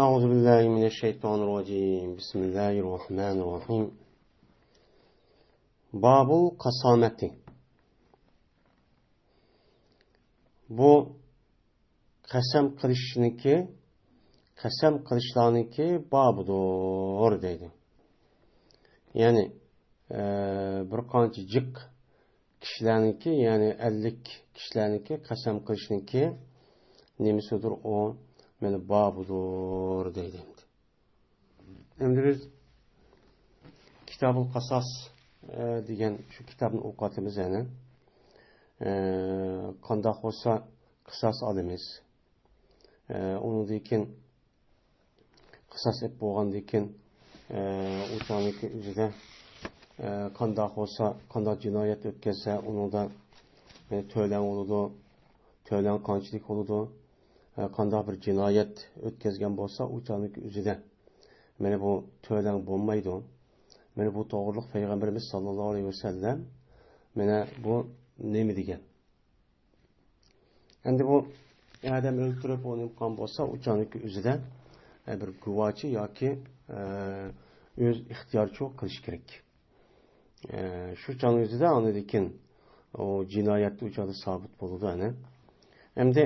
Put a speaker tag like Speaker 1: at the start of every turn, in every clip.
Speaker 1: أعوذ بالله من الشيطان الرجيم بسم الله الرحمن الرحيم Babul kasameti. Bu kasam qilishlarniki babudur deydi. Yani bir qancha jiq kishilarniki, yani 50 kishilarniki qasam qilishniki nemisidir o meni babudur deydi. Endi biz Kitabul Qasas degan shu kitobni o'qitamiz yana. Qandoq bo'lsa qisas olamiz. Undan keyin qisas ep bo'lgandan keyin o'shaniki o'zida qandoq bo'lsa, qandoq jinoyat o'tkazsa, uningda to'lan bo'ladi, to'lan qanchalik bo'ladi, qandoq bir jinoyat o'tkazgan bo'lsa, o'shaniki o'zida mana bu to'lan bo'lmaydi. Mana bu to'g'riliq Payg'ambarimiz sollallohu alayhi vasallam mana bu nima degan? Endi bu odam o'ltirib o'lgan bo'lsa, o'shaniki o'zida bir guvochi yoki o'z ixtiyorchi qilish kerak. Shu chon o'zida uni lekin o jinoyatni o'chadi sabit bo'ladi ana. Endi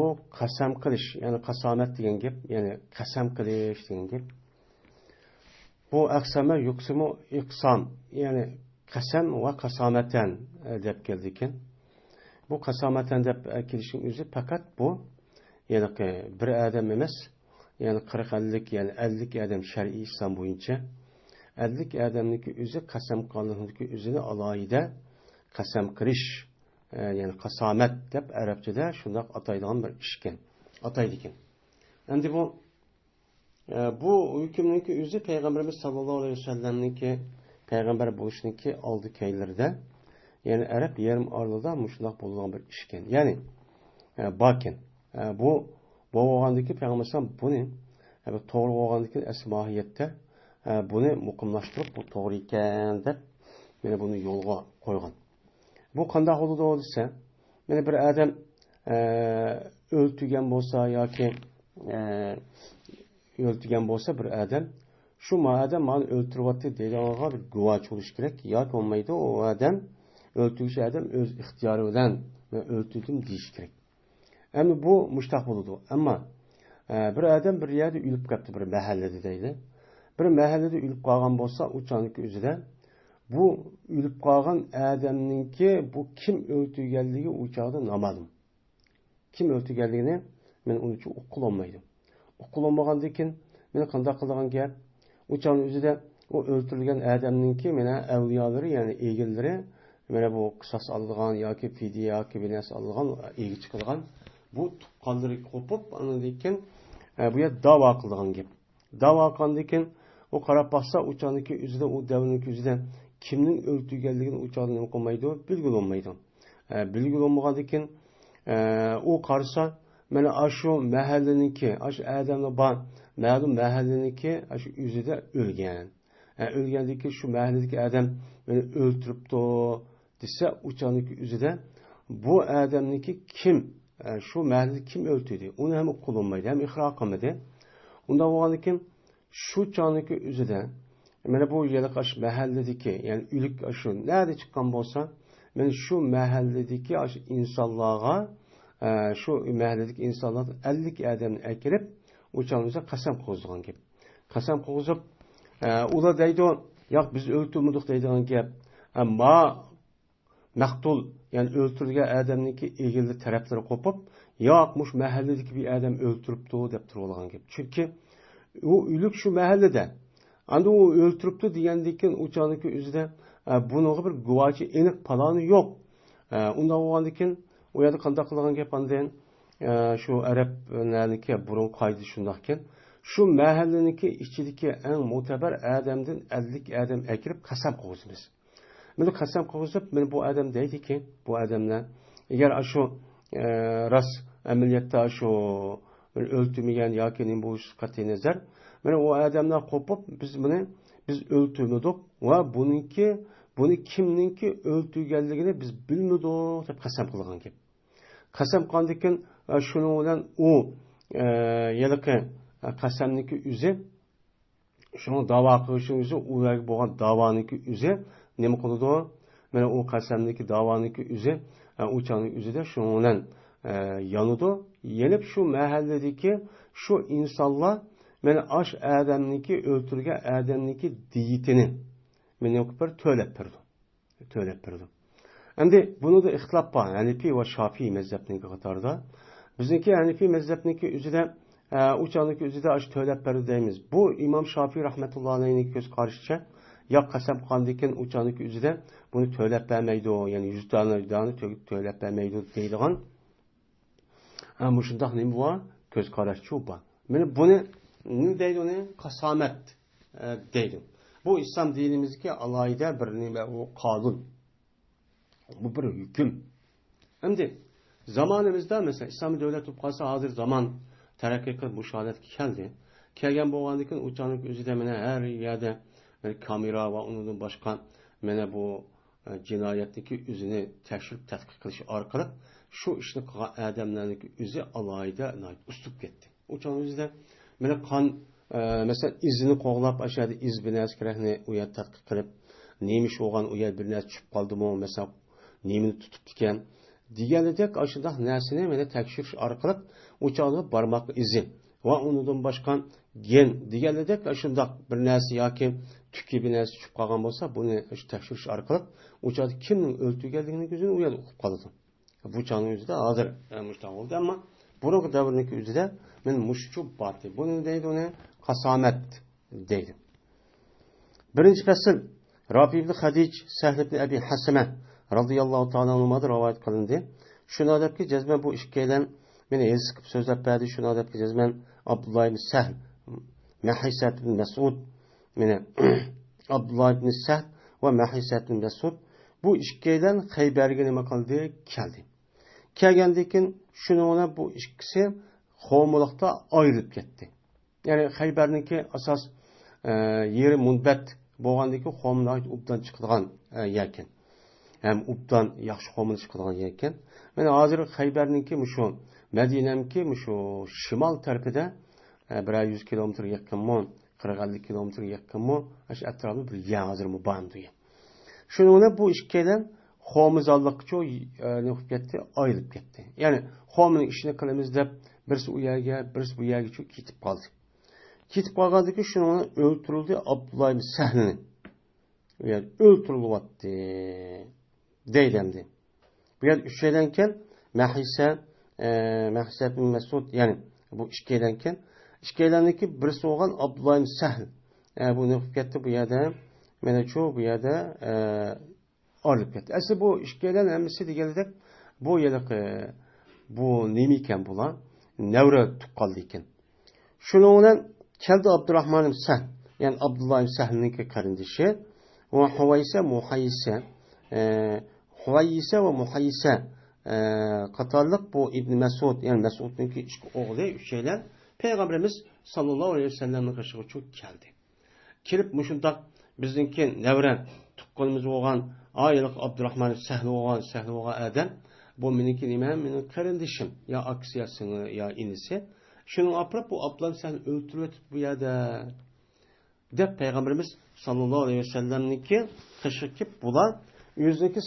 Speaker 1: bu qasam qilish, ya'ni qasomat degan gap, ya'ni qasam qilish degan gap. Bu aqsama yuqsimu iqsam, yani qasam va qasamatan deb keldi ekan. Bu qasamatan deb kelishning o'zi faqat bu yani bir odam emas, yani 40-50, yani 50 odam shar'iy islom bo'yicha 50 odamniki o'zi qasam qilganligi o'zini alohida qasam qilish, yani qasamat deb arabchada shunday ataydigan bir ish ekan. Ataydi ekan. Endi bu hükümniki o'zi Peygamberimiz sallallohu alayhi vasallamniki payg'ambar bo'lishniki oldi kaylarida, yani Arab yarim orolida mushundoq bo'lgan bir ish ekan. Ya'ni bakin bu bo'lgandiki payg'ambar buni to'g'ri bo'lgandiki asmohiyatda buni muqimlashtirib bu to'g'ri ekan deb mana buni yo'lga qo'ygan. Bu qanday bo'ladi desa, mana bir odam o'ltirgan bo'lsa yoki o'ltirgan bo'lsa bir odam, shu odam meni o'ltiryapti deganiga bir guvoch bo'lish kerak. Yoki bo'lmaydi, o odam o'ltiruvchi odam o'z ixtiyori bilan o'ltirdim deyish kerak. Endi bu mushtaq bo'ladi. Ammo bir odam bir yerda o'lib qolibdi, bir mahallada deydi. Bir mahallada o'lib qolgan bo'lsa, o'shaniki o'zida bu o'lib qolgan odamninki bu kim o'ltirganligi o'chog'ida noma'lum. Kim o'ltirganligini men uni uchun o'qilolmaydi. O'qilolmagandan keyin meni qanday qilgan gap? O'shaning o'zida o o'ltirilgan odamninki mena avliyolari, ya'ni egillari mana bu qisas olgan yoki fidya yoki binas olgan, egi chiqilgan bu tuqqanlari qo'pib, undan keyin bu yer da'vo qilgan gap. Da'vo qilgandan keyin o qarab baqsa, o'shaniki o'zida o davriniki o'zida kimning o'ltirganligini o'chog'ida nima qilmaydi, bilgilolmaydi. Bilgilolmagandan keyin o qarasa mana shu mahallaniki, shu odamlar bor, ma'lum mahallaniki shu o'zida o'lgan. O'lgandan keyin shu mahalladagi odam meni o'ltiribdi desa, o'shaniki o'zida bu odamniki kim, shu mahallada kim o'ltirdi? Uni ham qo'llanmaydi, ham iqror qilmaydi. Undan bo'lgandan keyin shu choniki o'zida mana bu yerda shu mahalladagi, ya'ni o'lik shu nerede chiqqan bo'lsa, men shu mahalladagi shu insonlarga şu mahalladagi insonlar 50 odamni akirib, o'shancha qasam qo'zg'agan gap. Qasam qo'zib, ular deydi, yo'q biz o'ltirmadik deydigan gap. Ammo maqtul, ya'ni o'ltirilgan odamniki egilli taraflari qo'pib, yo'q, mush mahalladagi bir odam o'ltiribdi deb turgan gap. Chunki u o'lik shu mahallada. Endi u o'ltiribdi degandan keyin o'shaniki o'zida buningga bir guvochi aniq paloni yo'q. Undan bo'lgandan keyin o yerda qanday qilgan gap andan shu arablarniki burun qoida shundaqkin, shu mahallaniki ichidagi eng mo'tabar odamdan 50 odam akirib qasam qo'yamiz. Mana qasam qo'yib, men bu odam deydiki, bu odamlar agar shu ras amaliyotda shu o'ltirmagan yoki nim bo'lish qat'iy nazar, mana u odamlar qo'pib biz o'ltirmadik va buni kimninki o'ltirganligini biz bilmadik deb qasam qilgan gap. Qasam qilgandan keyin shuning bilan u yiliqi qasamniki o'zi shuni da'vo qilishning o'zi u yerga bo'lgan da'voniki o'zi nima qiladi? Mana u qasamniki da'voniki o'zi o'chaning o'zida shu bilan yanıdı. Yenip şu mahalledeki şu insanlar meni aş adamniki öldürgen adamniki diyetini meni okupar tölep berdi. Endi bunu da ihtilaf var. Hanefi ve Şafii mezhepniki katarda. Bizimki Hanefi mezhepniki üzüde uçanlık üzüde aş tölep berdi deyimiz. Bu İmam Şafii rahmetullahi aleyhine göz karşıça ya kasap kandiken uçanlık üzüde bunu tölep vermeydi o. Yani yüzdanı tölep vermeydi deydiğen bu şundaq nima var? Göz qaraşçı var. Meni buni nima deydi uni? Qasamat deydi. Bu İslam dinimizki alayda bir nima o qonun. Bu bir hüküm. Endi zamanımızda mesela İslam devlet qolsa hozir zaman taraqqiy qilib mushohadatga keldi. Kelgan bo'lgandan keyin uçanlik o'zida mana har yerda kamera va undan boshqa mana bu jinoyatniki o'zini tekshirib tadqiq qilish orqali şu ishni qilgan odamlarning o'zi alayda ustib ketdi. Uçan o'zida mana qon mesela izini qo'g'lab aşağıda iz binas kerakni u yer tadqiq qilib nemish bo'lgan u yer bir narsa tushib qoldimi mesela nemini tutib ekan deganidek ashundaq narsani mana tekshirish orqali uçanlik barmoq izi va undan boshqa gen deganidek ashundaq bir narsa yoki tukki bir narsa tushib qolgan bo'lsa buni tekshirish orqali uçanlik kimning o'ltirganligini o'zini u yerda uqib qoladi. Bu çağın yüzde hazır müştah oldu ama bunun davrındaki yüzde ben muşçu parti. Bunun deydi ona kasamet deydi. Birinci fasıl Rafi ibn Hadic Sahl ibn Abi Haseme radıyallahu ta'ala anhuma'da rivayet kılındı. Şunu adab ki cezmen bu işkeyden beni el sıkıp sözler verdi. Şunu adab ki cezmen Abdullah ibn Sahl Mehisat ibn Mesud Abdullah ibn Sahl ve Mehisat ibn Mesud bu işkeyden Xeyber'e nima qildi? Keldi. Kelgandan shuni ona bu ikkisi qo'miliqda ayrilib ketdi. Ya'ni Xaybarniki asos yeri munbat bo'lgandiki qo'miliq ubdan chiqadigan ekan. Ham ubdan yaxshi qo'mil chiqadigan ekan. Mana hozir Xaybarniki shu Madinamki shu shimol tarafida 100 kilometr yaqinmi, 40 kilometr yaqinmi, shu atrofda bir yer hozir mubandı. Şunu bu işkeden xomizallıkçı ne olub ketdi, ayrılıb ketdi. Yani xomin işini qilamiz deb birisi u yerga, birisi bu yerga ketib qoldi. Ketib qolgandan keyin shuni o'ltirildi Abdullah ibn Sahlni. Yani o'ltirilyapti deydi. Bu yer 3 yildan keyin Mahisa ibn Mas'ud yani bu ishkaydan keyin ishkaylandagi birisi bo'lgan Abdullah ibn Sahl. Bu ne olub ketdi bu yerda? Mana şu bu yerda olib ketdi. Asli bu ishkaydan hammasi deganidek bu yiliq bu nima ekan bular? Navra tuqqaldi ekan. Shuning bilan keldi Abdurrahman ibn Sahl, ya'ni Abdullah ibn Sahlning qarindishi va Huvayisa va Muhayisa qatorliq bu Ibn Mas'ud, ya'ni Mas'udning ikki o'g'li uchaylar Peygamberimiz sallallohu alayhi vasallamning qishig'i cho'k keldi. Kelib mushundaq bizningki navra tuqqanimiz bo'lgan ayliq Abdurrahman Sahl bo'lgan adam bu meniki nima? Mening qarindishim yo aksiyasi yo inisi. Şunun aprab bu Abdullah Sahl o'ltirib bu yerda deb Peygamberimiz sallallohu alayhi vasallamniki qishib bular o'ziniki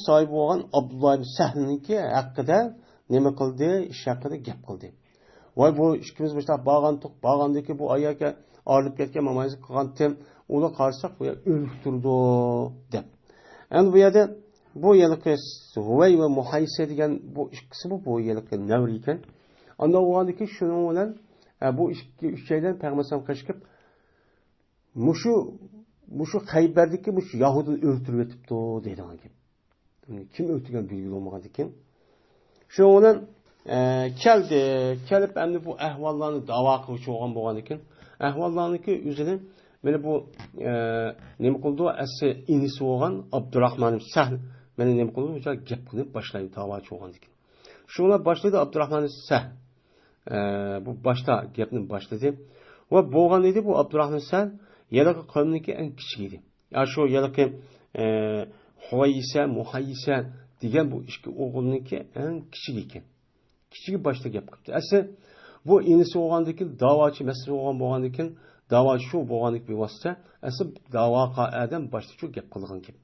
Speaker 1: sahibi bo'lgan Abdullah Sahlniki haqida nima qildi? Ish haqida gap qildi. Voy bu ikkimiz bo'shtab bag'andiki bu ayaga olib ketgan mamayz qilgan tem uni qarsak bu o'lib turdi deb. Endi bu yerda bu yilqi Huvay va Muhaysa degan bu ikkisi bu yilqi navr ekan. Anda o'g'andiki shuning bilan bu ikki uchaydan Payg'ambar qashqib mushu Xaybardagi mushu Yahudni o'ltirib etibdi deydigan gap. Kim o'ltirgan belgili bo'lmagan ekan. Shuning bilan kelib endi bu ahvollarni da'vo qiluvchi bo'lgan ekan. Ahvollarniki o'zini mana bu nima qildi? Asli inisi bo'lgan Abdurrahman ibn Sahl mana nima qildi? O'sha gap qilib boshlaydi da'vochi bo'lgan ekan. Shunlar boshlaydi Abdurrahman ibn Sahl. Bu başta gapni boshladi va bo'lgan edi bu Abdurrahman Sahl yalaqa qavmniki eng kichik edi. Ya shu yalaqa Huvayisa, Muhayisa degan bu ikki o'g'ilniki eng kichik ekan. Kichigi boshda gap qildi. Asli bu inisi bo'lgandan keyin da'vochi masala bo'lgandan keyin da'vochi shu bo'lganlik bevosita asl da'vo adam boshqa shu gap qilgan gap.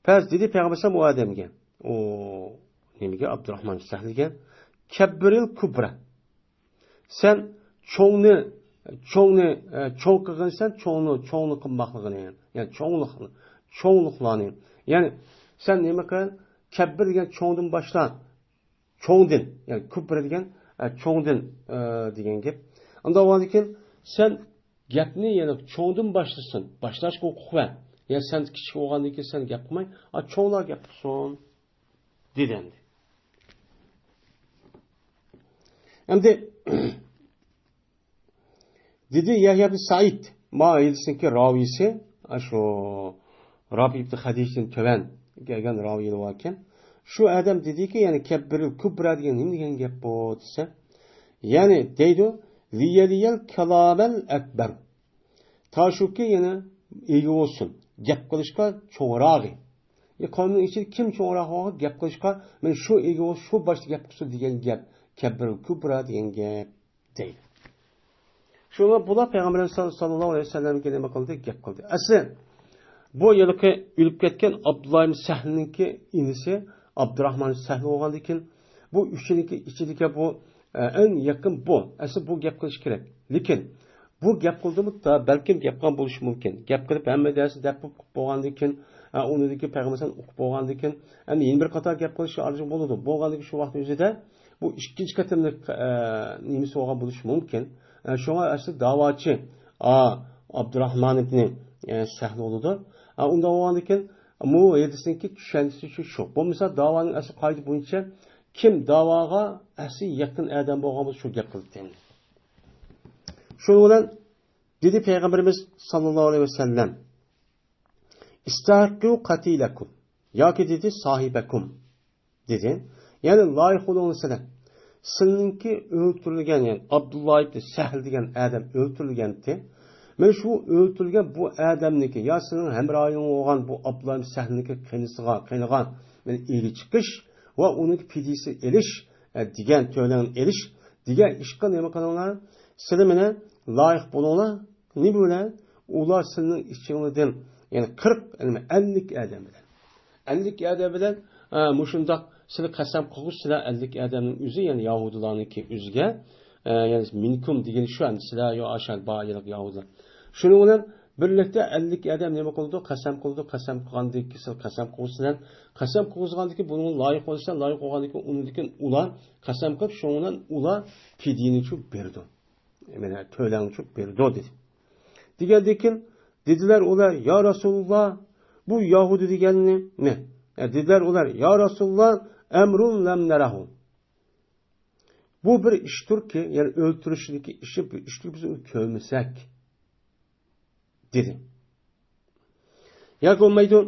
Speaker 1: Paz dedi payg'ambar bu odamga, o nimaga Abdurahmon Sahliga kabbiril kubra. Sen cho'ngni cho'ng qilgansan, cho'ngni qilmoqligini, ya'ni cho'ngliqlarni. Ya'ni sen nima qil? Kabbir degan cho'ngdan boshla. Cho'ngdin, ya'ni kubra degan cho'ngdin degan gap. Unda bo'lgandan sen gapni yana cho'ngdan boshlasin. Boshlashga huquq var. Ya sen kichik bo'lgandan keyin sen gap qilmay, cho'nglar gap qilsin dedi. Endi dedi Yahya ibn Said ma aytsinki ravisi shu Rabi ibn Hadijdan töven kelgan ravi ekan. Shu adam dediki, yani kabbirul kubra degan nima degan gap bu desa, ya'ni deydi liyaliyal kalamel akbar. Taşuki yana ega olsun. Gap qilishga cho'ngrog'i. Ya qonun ichida kim cho'ngrog'i gap qilishga, men shu ega ol, shu boshda gap qilsin degan gap, kabbirul kubra degan gap deydi. Şuna bular Peygamberimiz sallallahu aleyhi ve sellem'e nima qildi? Gap qildi. Asli bu yilki o'lib ketgan Abdullah ibn Sahlninki inisi Abdurahmon Sahli bo'lgandan keyin bu uchiniki ichidagi bu en yaqin bu. Asli bu gap qilish kerak. Lekin bu gap qildimi da balkim gap qilgan bo'lishi mumkin. Gap qilib hamma dersi deb bo'lgandan keyin unidagi payg'ambardan o'qib bo'lgandan keyin endi yana bir qator gap qilish arzu bo'ladi. Bo'lgandan keyin shu vaqt o'zida bu ikkinchi qatimlik nimasi bo'lgan bo'lishi mumkin. Şuna asli davaçı Abdurahman ibn Sahli oldu. Onda olgandan keyin bu yedisinki tushunchasi şu. Bu misal davaning asli qoida bo'yicha kim davoga asli yaqin adam bo'lgan bo'lsa shu gap qildi. Shuning bilan dedi payg'ambarimiz sallallohu alayhi vasallam istaqu qatilakum yoki dedi sahibakum dedi. Ya'ni loyiq bo'lganlar sizinki öldürülgen, yani Abdullah ibn Sahl degan adam öldürülgendi. Men şu öldürülgen bu adamniki ya sizin hemrayın olgan bu Abdullah ibn Sahlniki qiynigan men eli chiqish va uning fidisi elish degan to'lan elish degan ishqa nima qilinglar? Sizlar meni loyiq bo'linglar. Nima bilan? Ular sizning ichingizdan, yani 40 50 adam bilan. 50 adam bilan mushundaq sizlar qasam qilib sizlar 50 adamning o'zi, ya'ni yahudilarniki o'ziga, ya'ni minkum degan shu endi sizlar yo ashal bayiliq yahudilar. Shuning bilan birlikda 50 adam nima qildi? Qasam qildi. Qasam qilgandan keyin siz qasam qilsizlar. Qasam qilgandan keyin buni loyiq bo'lsa, loyiq bo'lgandan keyin undan ular qasam qilib shundan ular fidiyani chu berdi. Mana to'lan chu berdi dedi. Degandan keyin dedilar ular, "Ya Rasululloh, bu yahudi deganni ne?" Dediler ular, "Ya Rasulullah, emrun lem nerahu." Bu bir iştir ki, yani öldürüşündeki işi bir iştir biz onu kövmesek dedi. Ya olmaydı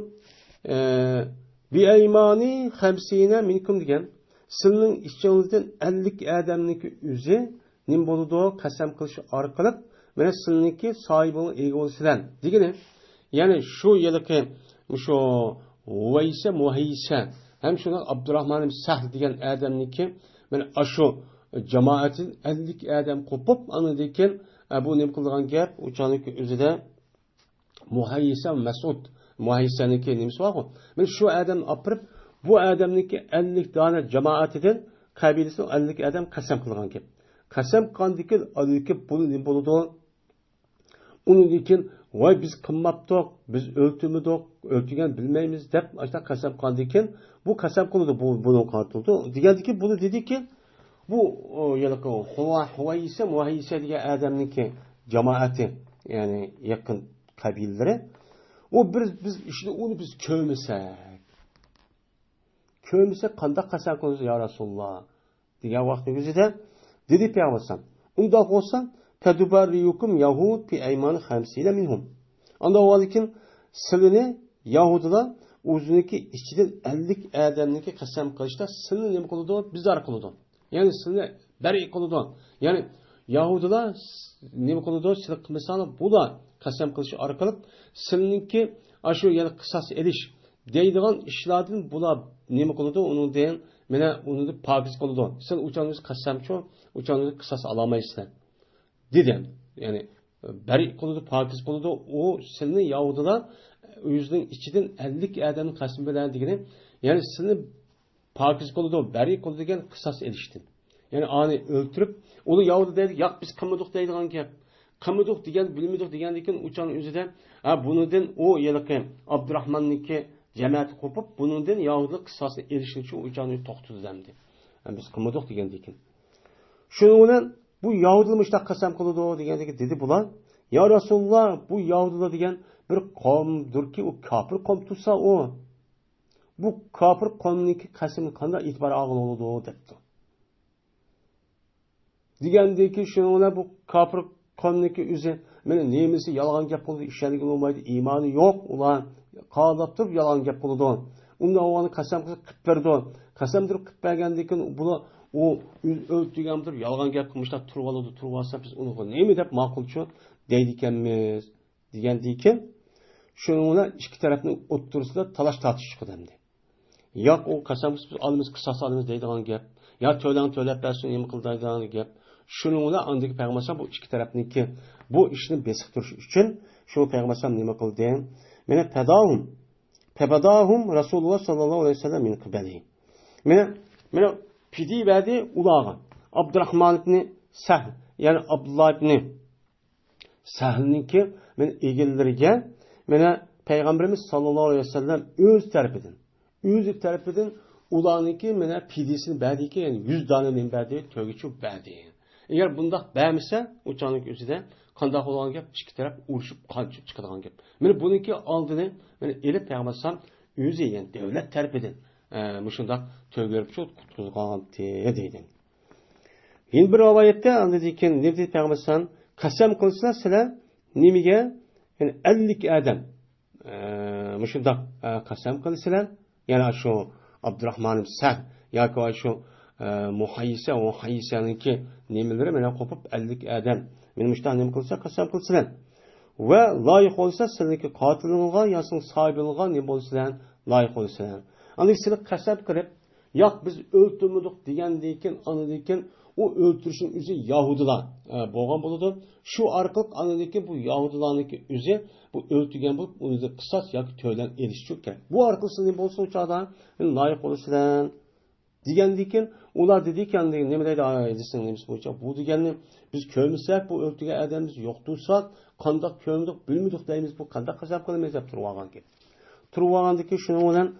Speaker 1: bi eymani hamsine minkum degen sizning içinizden 50 adamniki üzi nim boludu qasam qilish orqali mana sizniki sohibini ega bo'lsizlar degani. Yani şu yilki şu Uvaysa Muhaysa hem şuna Abdurahman ibn Sahl degan adamniki men ashu jamoatin 50 adam qo'pib anidan keyin bu nima qilgan gap o'chaniki o'zida Muhaysa Mas'ud Muhaysaniki nimasi bor. Men shu adam opirib bu adamniki 50 dona jamoatidan qabilasi 50 adam qasam qilgan gap. Qasam qilgandan adiki bu nima bo'ladi? Undan keyin voy biz qilmabdik, biz o'ltirmadik, o'ltirgan bilmaymiz deb ashta qasam qilgandan keyin bu qasam qildi, buni qartildi. Degandiki bunu dediki bu yalaqo Huvaysa Muhaysa degan adamniki jamoati, ya'ni yaqin qabilalari o biz ishni uni biz ko'msak qanday qasam qilamiz ya Rasululloh degan vaqt o'zida dedi payg'ambar. Unda bo'lsa Tadubarriyukum Yahud fi ayman 50 minhum. Anda oğalikin sılını Yahudiler o'ziniki ichidan 50 adamniki qasam qilishda sılını nima qiladi? Bizlar qiladi. Yani sılını bari qiladi. Yani Yahudilar nima qiladi? Siz qilmasani bular qasam qilish orqali sılınki ashu yani qisas elish deydigan ishlardan bular nima qiladi? Uningdan mene uni pokiz qildi. Sen uçanınız qasamchi, uçanınız qisas alamaysan. Dedim. Yani bari qildi, pokiz qildi. O seni Yahudilar o'zining ichidan 50 odamni qasam bilan degani, ya'ni seni pokiz qildi, bari qildi degan qisas elishdi. Yani ani öldürüp, onu Yahudi deydi, yak biz qilmadik deydigan gap. Qilmadik degan, bilmadik degandan uçan o'zida, ha bundan o yiliqi Abdurahmonniki jamoati qo'pib, bundan Yahudi qissasini erishishni uchun uçanni to'xtatdi demdi. Biz qilmadik degandan keyin. Shuning bilan bu Yahudilar mushtaq qasam qildi degandan dedi bular, ya Rasululloh, bu Yahudilar degan bir qavmdirki, u kofir qavm tursa o. Bu kofir qavmniki qasamni qanday e'tibor olgan bo'ladi debdi. Degandeki şunlar bu kafir qavmniki o'zi meni nemisi yolg'on gap qildi, ishongan bo'lmaydi, iymoni yo'q, ular qolib turib yolg'on gap qildi. Unda o'g'ani qasam qilib berdi. Qasam turib qilib bergandan keyin bular o o'ltirgan turib yolg'on gap qilmishlar, turib oldi, turib olsa biz uni nima deb ma'qulchi deydi ekanmiz degandan keyin shunlar ikki tarafni o'ttirsida talash tortish chiqdi. Yo'q, u qasam biz olamiz, qisas olamiz deydigan gap. Ya to'lab bersin, nima qildigan gap. Şununla andaki Peygamber bu iki tarafniki bu işini besiktiriş için şu Peygamber nima qildi? Mene pedahum Rasulullah sallallahu aleyhi ve sellem min qibali. Mene pidi verdi ulağa. Abdurrahman ibn Sahl, yani Abdullah ibn Sahl'ninki men egilleriga mene Peygamberimiz sallallahu aleyhi ve sellem öz tarafidan ulaniki mene pidisini verdi ki, yani 100 tane min verdi, tögüçü verdi. Eğer bundaq bəmsə, uçanın özüdə qandaq olan gap, iki taraf uruşub qançıb çıxıdığan gap. Mene bununki aldığını, mene elib peyğməsəm, özü yəni devlet tərəfindən müşündaq tövgərib çox qutulğan deydi. Yeni bir rivayətdə anladı ki, ne dedi peyğməsəm, qasam qılsa sizlər nimige, yani 50 adam müşündaq qasam qılsılar, yani şu Abdurrahman ibn Sahl, yoki şu muhayyisaniki nemeleri mene kopup 50 adam benim işte annem kılsa kasam kılsın ve layık olsa seninki katilınıga yasın sahibinıga ne bolsın layık olsun. Anlık seni kasap kırıp yak biz öldürmedik degendeyken anıdayken o öldürüşün üzü Yahudilar boğan buludu. Şu arkalık anıdayken bu Yahudilarınki üzü bu öldürgen bulup onu da kısas yak töylen erişecek. Bu arkalısı ne bolsa uçağda layık olsun. Digendeyken ular dedi ki ne deydi ayetsin neymiş boyunca bu deganni biz köymüsek bu öldürgen adamımız yok dursak qandaq kömdük bilmedik deymiz bu qandaq qasab qilamiz deb turib olgan ki. Turib olgandaki şunu bilan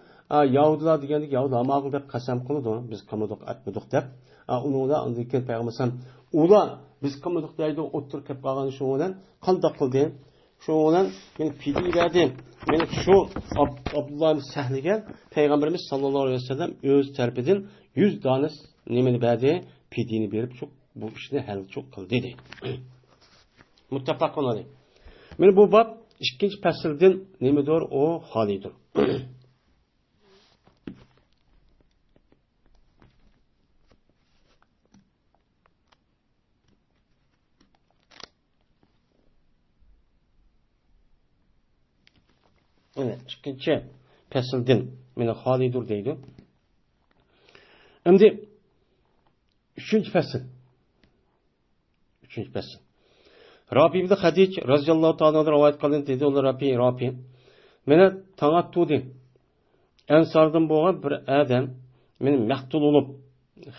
Speaker 1: Yahudilar degandik Yahudilar ma'qul deb qasam qildi biz qilmadik atmadik deb. Ular andikan payg'ambar ular biz qilmadik deydi o'tirib kelib qolgan shu bilan qandaq qildi. Shu bilan men fidi berdim. Men shu Abdullah Sahliga Peygamberimiz sallallahu aleyhi ve sellem öz tarafidan 100 tane nemeni berdi, pidini berip çok bu işini hal çok kıldı dedi. Muttafaq oladi. Men bu bab ikkinchi fasldan nemadir o holidir. Evet, ikkinchi fasldan meni holidir deydi. Endi üçüncü fasl. Rabi ibn Hadij raziyallahu ta'ala rivayet qilgan dedi, ular Rabi meni tang'atdi. Ansardan bo'lgan bir odam meni maqtul bo'lib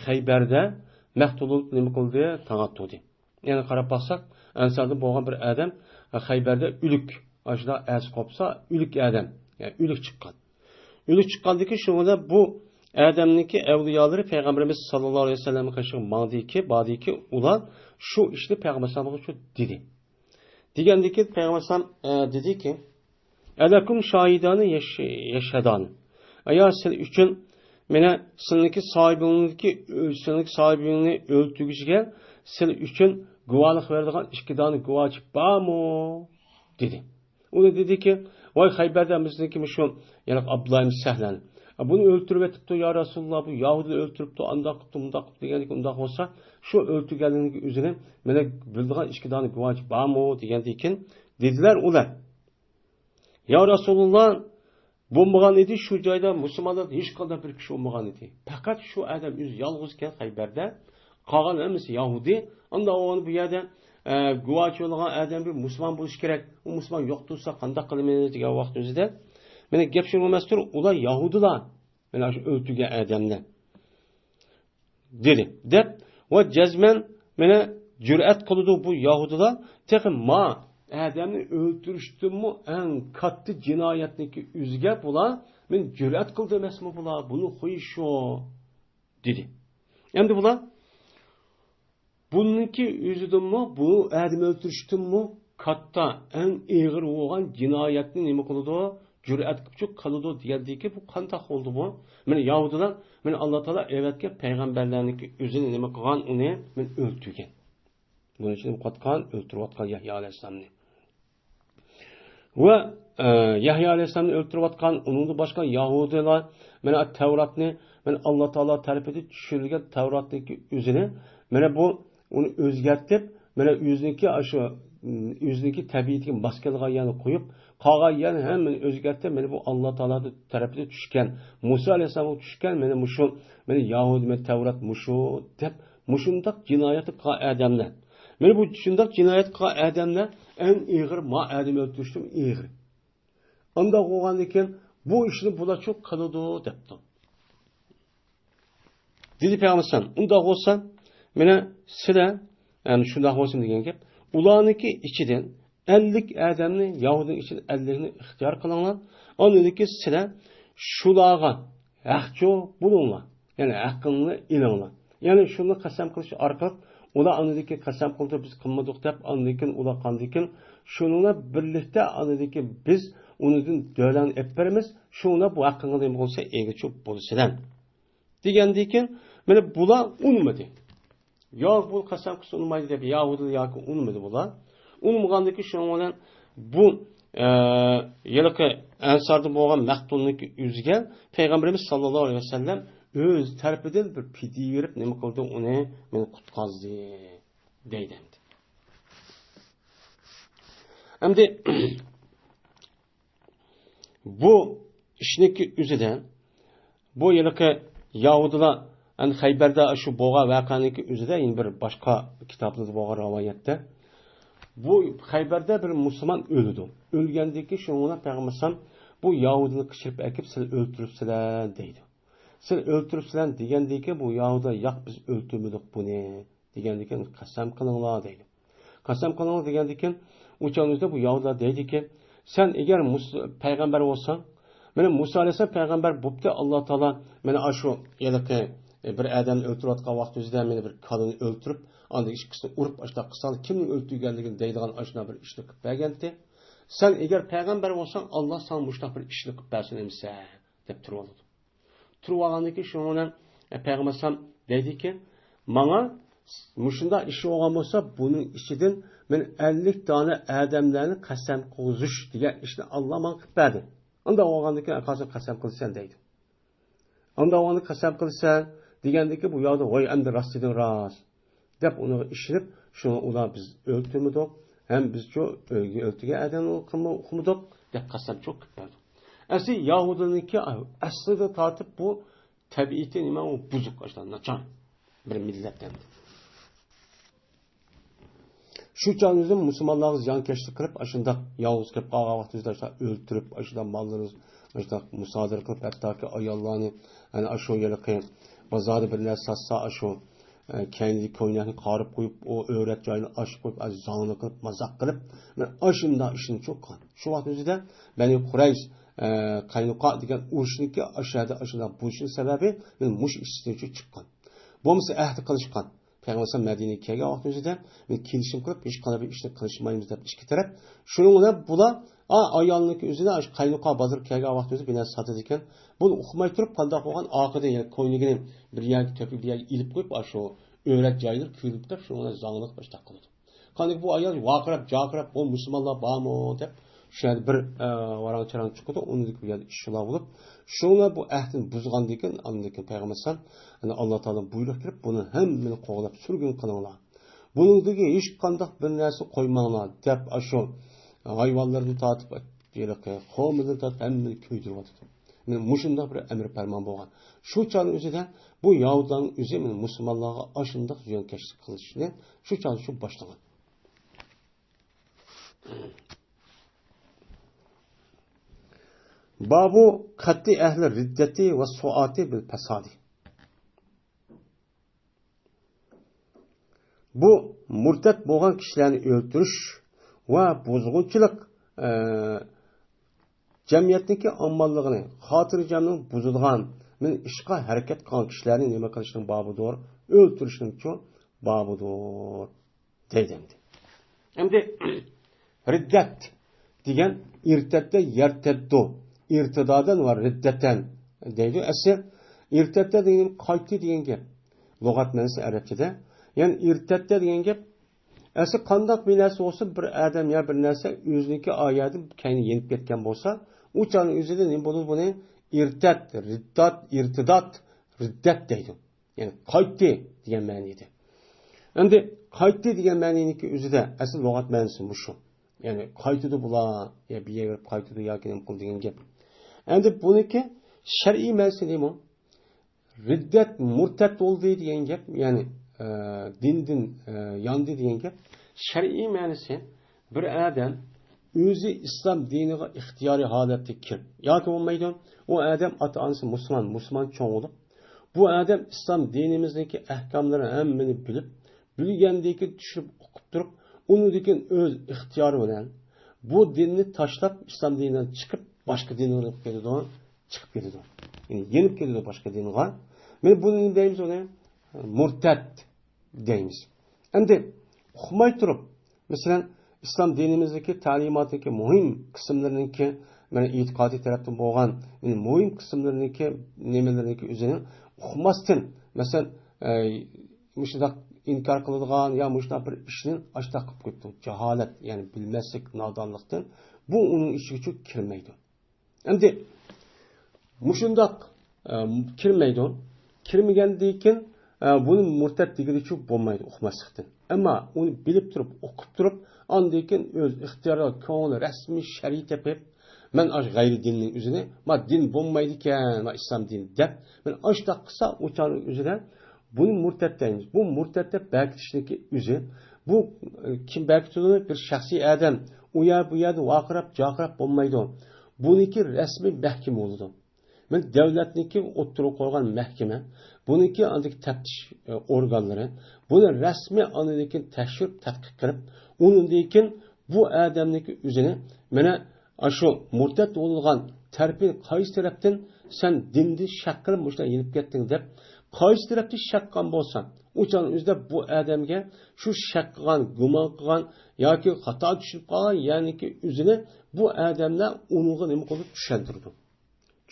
Speaker 1: Xaybarda maqtul bo'lib nima qildi? Tang'atdi. Yani qarab baxsak, Ansardan bo'lgan bir odam Xaybarda o'lik, ashuna az qopsa o'lik odam, yani o'lik chiqqan. O'lik chiqqandiki shunda bu Adam'niki evliyaları Peygamberimiz sallallahu aleyhi ve sellem'e karşı badiki ulan şu işte Peygamber sallallahu aleyhi ve sellem dedi. Digendeki Peygamber sallallahu dedi ki Elakum şahidanı yaşadan. Eğer sen üçün mene sınıki sahibini öldürgüzgen sen üçün guvalık verdiğin işkidanı guvacı var mı? Dedi. O da dedi ki vay Hayber'den bizdeki şu yani Abdullah Sahlan. Bunu öldürüp etipti ya Resulullah bu Yahudi öldürüptü andaq degendik undaq olsa şu öldürgenliğinin üzerine mene bildiğin işkidanı guvacı var mı degendikin dediler ular. Ya Resulullah Bo'lmagan edi, shu joyda musulmonlar hech qanday bir kishi olmagan edi. Faqat shu odam o'zi yolg'iz ekan Xaybarda. Qolgan hammasi Yahudi. Unda o'g'il bu yerda guvochi bo'lgan odam bir musulmon bo'lishi kerak. U musulmon yo'q tursa qanday qilamiz degan vaqt o'zida. Mana gap shu emasdir, ular Yahudilar. Mana shu o'ltirgan odamlar. Dedi. Deb va jazman mana jur'at qildi bu Yahudilar. Texim ma adamni o'ltirishdimi eng katta jinoyatniki o'ziga bular men jur'at qildi emasmi bular buni qo'yish dedi. Endi bular buniki o'zidimi bu adam o'ltirishdimi katta eng og'ir bo'lgan jinoyatni nima qildi? Jur'at qilib qildi degandiki bu qanday bo'ldi bu? Mana Yahudilar, mana Alloh taolo evatga payg'ambarlarniki o'zini nima qilgan uni men o'ltirgan. Bunun için qatqan o'ltirayotgan Yahyo alayhisalomni. Va Yahyo alayhisalomni o'ltirayotgan uningda boshqa Yahudilar mana Tavratni, mana Alloh taolo tarafidan tushirilgan Tavratniki o'zini mana bu uni o'zgartib, mana o'ziniki tabiatiga maskalg'anini qo'yib, qolgan yana hammani o'zgartib, mana bu Alloh taolo tarafidan tushgan, Musa alayhisalom tushgan, mana mushu, mana Yahudi va Tavrat mushu deb mushundaq jinoyatni qilgan odamlar. Mana bu shundoq jinoyat qilgan odamlar eng og'ir ma odam o'ltirishdim og'ir. Unda bo'lgandan keyin bu ishni bular çok qiladi debdi. Dedi Peygamber, unda bo'lsa, mana sizlar, yani shundoq bo'lsin degan gap, ularniki ichidan 50 odamni, Yahudining ichidan 50 ni ixtiyor qilinglar. Oniki sizlar shularga haqcho bo'linglar. Ya'ni haqqini ilinglar. Ya'ni shuni qasam qilish orqali ular anadaki qasam qildi biz qilmadik deb anadikin ular qandikin shuninglar birlikda anadaki biz unidan dolan etberimiz shuna bu haqqinga nima bo'lsa egichib bo'lsin degandikin mana bular unmadi. Yo'q bu qasam qilsa unmaydi deb Yahudi yoki unmadi bular. Unmagandiki shuninglar bu yilqi ansarda bo'lgan maqtulniki o'ziga payg'ambarimiz sollallohu alayhi vasallam öz tarafidan bir pidye verip nima qildi uni men qutqazdi deydi. Endi bu ishniki o'zidan bu yilqi Yahudilar an Xaybarda shu bo'lgan voqeaniki o'zida yana bir boshqa kitoblarda bo'lgan rivoyatda bu Xaybarda bir musulmon o'ldi. O'lgandiki shunga payg'ambar bu Yahudini qishirib akib siz o'ltiribsizlar deydi. Siz o'ltiribsizlar degandiki bu Yahuda yo'q biz o'ltirmadik buni degandiki qasam qilinglar deydi. Qasam qilinglar degandiki o'chanizda bu Yahuda deydiki sen agar payg'ambar bo'lsang, mana Musa alayhisalom payg'ambar bo'pti Alloh taolo mana shu yilqi bir odamni o'ltirayotgan vaqt o'zida meni bir kalini o'ltirib, anda ish qilsa urib ashta qilsa kimning o'ltirganligini deydigan ashna bir ishni qilib bergandi. Sen agar payg'ambar bo'lsang Alloh sana mushtaq bir ishni qilib bersin emsa deb turib turib olgandiki shuni payg'ambar deydiki menga mushunda ish bo'lgan bo'lsa buning ichidan men 50 dona odamlarni qasam qo'zish degan ishni Alloh menga qilib berdi. Unda olgandiki qasam qilsan deydi. Unda olganda qasam qilsan degandiki bu yo'lda voy endi rostidan rost deb uni ishirib shuni ular biz o'ltirmadik ham biz shu o'ltirgan odamni o'qimadik deb qasam çok qilib berdi. Asli Yahudiniki aslida tartib bu tabiati nima u buzuq ashlar nachar bir millatdan. Shu chog'da musulmonlarga ziyonkashlik qilib, ashunda yolg'iz qilib qolgan vaqtida o'ltirib, ashunda mollarni ashunda musodir qilib, hattoki ayollarni ana shu yerga bozorda bir narsa satsa, shu kendi ko'ylakni qarib qo'yib, o o'rat joyini ochib qo'yib, azonni qilib, mazoq qilib, ashunda ishni çok qilgan. Shu vaqtda Bani Quraysh qaynuqa degan urushniki ashada bo'lishning sababi men mush ishdan chiqqan. Bo'lmasa ahd qilishgan. Payg'ambar Madinaga kelgan vaqtida men kelishim qilib hech qanday bir ishni qilishmaymiz deb ikki taraf. Shuning bilan bular ayolniki o'zida qaynuqa bozor kelgan vaqtida bina sotadi ekan. Buni uqmay turib qanday qilgan oqida ko'ynigini bir yerga to'pib bir yerga ilib qo'yib shu o'rat joyini kuyib deb shuni zonglik boshqa qildi. Qanday bu ayol vaqirab, jaqirab bu musulmonlar bormi deb şöyle bir varan çıkıyordu, onu da bir işler bulup, şuna bu ahdini buzgandan keyin, anındaki Peygamber yani Allah Teala buyruq kirip bunu hemmini qo'g'lab sürgün qilinglar. Buningdagi hech qanday bir narsa qo'ymanglar deb shu hayvonlarni tatib Yılıqı, qomildat həmmini köydürüb atıdı. Men muşunda bir əmr fərman bolğan. Şu çağın özüdə bu Yahudların özü men musulmonlarga aşındaq yönkeşlik qilishni şu çağın şu başlagan. Babu qatti ahli riddati va suati bil fasadi. Bu murtad bo'lgan kishilarni o'ldirish va buzg'unchilik jamiyatdagi ommaligini, xotirjamlikni buzadigan, men ishqa harakat qilgan kishilarni nima qilishning bobidir, o'ldirishning uchun bobidir deydi. Endi riddat degan irtatda yartaddu, irtidodan va riddatan deydi. Asli irtatda degan qaytdi degan gap. Lug'at ma'nosi arabchada. Yani irtatda degan gap asli qandoq bir narsa olsa bir odam ya bir narsa o'ziniki oyatni kayni yenib ketgan bo'lsa, u chog'ning o'zida nima bo'ladi buni irtat, irtidat, riddat deydi. Yani qaytdi degan ma'noda. Endi qaytdi degan ma'noniki o'zida asli lug'at ma'nosi shu. Yani qaytdi bular, ya bir yerga qaytdi yoki nima qildi degan gap. Endi buniki shar'iy ma'nosi nima? Riddat murtad bo'ldi degan gap, ya'ni dindin yandı degan gap. Shar'iy ma'nosi bir odam o'zi islom diniga ixtiyoriy holatda kirib yoki bo'lmaydi, u odam ota-onasi musulmon cho'ng bo'lib, bu odam islom dinimizdagi ahkomlarini hammani bilgandan keyin tushib o'qib turib, unidan o'z ixtiyori bilan bu dinni tashlab islom dinidan chiqib boshqa dinga chiqib ketadi. Yani yenib ketadi boshqa dinga. Men buni deymiz ona murtad deymiz. Endi uqmay turib, masalan, islom dinimizdagi ta'limotdagi muhim qismlariniki, mana e'tiqodiy tarafdan bo'lgan muhim qismlariniki nimalarniki o'zini uqmasdan, masalan, mushundaq inkor qiladigan yo mushundaq bir ishni ashtaq qilib ketdi. Jaholat, ya'ni bilmaslik, nodonlikdan bu uning ichiga kirmaydi. Endi mushundaq kirmaydi. Kirmagandan keyin buni murtad degilichi bo'lmaydi uqmaslikdan. Ammo uni bilib turib, o'qib turib, ondan keyin o'z ixtiyori, ko'ngli rasmiy shar'iy tepib, men ash g'ayri dinning o'zini, ma din bo'lmaydi ekan, ma islom dini deb, men ashtaq qilsa, o'chaning o'zida buni murtad deymiz. Bu murtadda berkitishniki o'zi, bu kim berkitadi? Bir shaxsiy odam, u bu yerda vaqirab bo'lmaydi. Buniki rasmiy mahkama bo'ladi. Men davlatniki o'ttirib qo'ygan mahkama, buniki andik taftish organlari, buni rasmiy andikin tekshirib, tadqiq qilib, undan bu odamniki o'zini mana shu murtad bo'lgan tarafni qaysi tarafdan sen dinni shak qilib mushlar yenib ketding deb, qaysi tarafdan shak qilgan bo'lsan, o'shan o'zida bu odamga shu shak qilgan, gumon qilgan yoki xato tushib qolgan, ya'niki o'zini bu odamlar unga nima qilib tushuntirdi.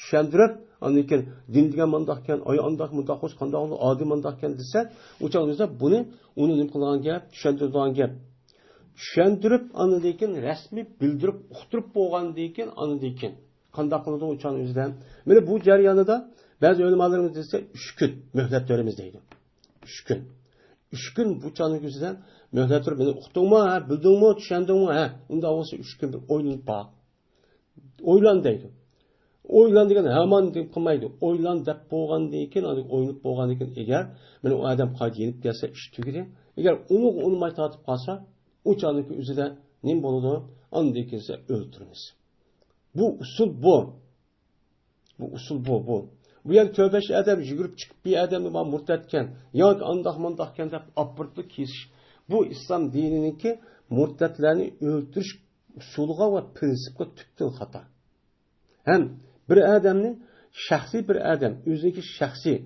Speaker 1: Tushuntirib, ondan keyin din degan mandaqkan, oyandaq mundaqos qandoq oddiy mandaqkan desa, o'chog'ingizda buni uni nima qilgan gap, tushuntiradigan gap. Tushuntirib, ondan keyin rasmiy bildirib, uqtirib bo'lgandan keyin ondan keyin qandoq qiladi o'chog'ingizda. Mana bu jarayonida ba'zi ulamolarimiz desa 3 kun muhlat beramiz deydi. 3 kun. 3 kun bu o'chog'ingizdan muhlat berib, meni uqdingmi, ha, bildingmi, tushundingmi, ha, unda bo'lsa 3 kun bir o'ylanib baq. O'ylan deydi. O'ylan degan hamon deb qilmaydi. O'ylan deb bo'lgandan keyin, o'ynab bo'lgandan keyin agar mana u odam qayta yenib kelsa, ish tugidi. Agar uni unmay tortib qolsa, o'choniki o'zida nim bo'ladi, undan kelsa o'ldiramiz. Bu usul bu. Bu usul bu. Bu yer tövbeş adam yugurib chiqib bir odamni men murtadkan yoki andoq-mandaqkan deb opirtib kesish. Bu islom dinininki murtadlarni o'ldirish usuliga va prinsipiga tubdan xato. Hem bir adamning shaxsiy bir adam o'ziniki shaxsiy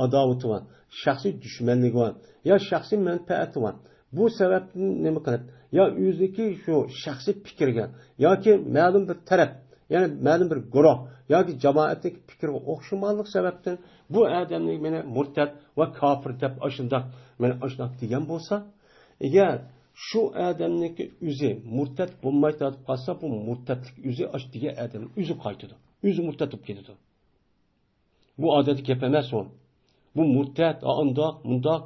Speaker 1: adovati var, shaxsiy dushmanligi var, ya shaxsiy manfaati var. Bu sababdan nima qilib, ya o'ziniki shu shaxsiy fikrga yoki ma'lum bir taraf, ya'ni ma'lum bir guruh yoki jamoatning fikriga o'xshamanlik sababdan bu odamning meni murtad va kofir deb ashundoq meni ashundoq degan bo'lsa, agar şu adamniki o'zi murtad bo'lmay tortib qolsa, bu murtadlik o'zi ashtiga adam o'zi qaytadi. O'zi murtad bo'lib ketadi. Bu odatiy gap emas u. Bu murtad, mundoq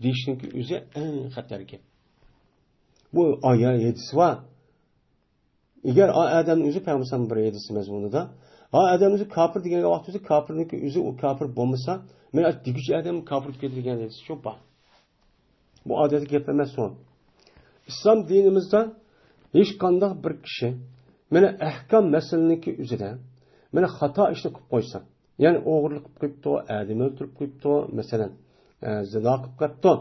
Speaker 1: deyishniki o'zi eng xatar gap. Bu oyat 7 va Eğer adamın özü Peygamber'in bir hadisi mezmununda adamın özü kafir degenge vaqtida kafirniki özü o kafir bo'lmasa, men aytdiguchi adam kafir ketirigan hadisi shu bor. Bu adeti gap emas son. İslam dinimizde hech qanday bir kishi mana ahkam masalaniki o'zida mana xato ishni qilib qo'ysa, ya'ni o'g'irlik qilib qo'yibdi, adam o'ldirib qo'yibdi, masalan, zino qilib qo'yibdi,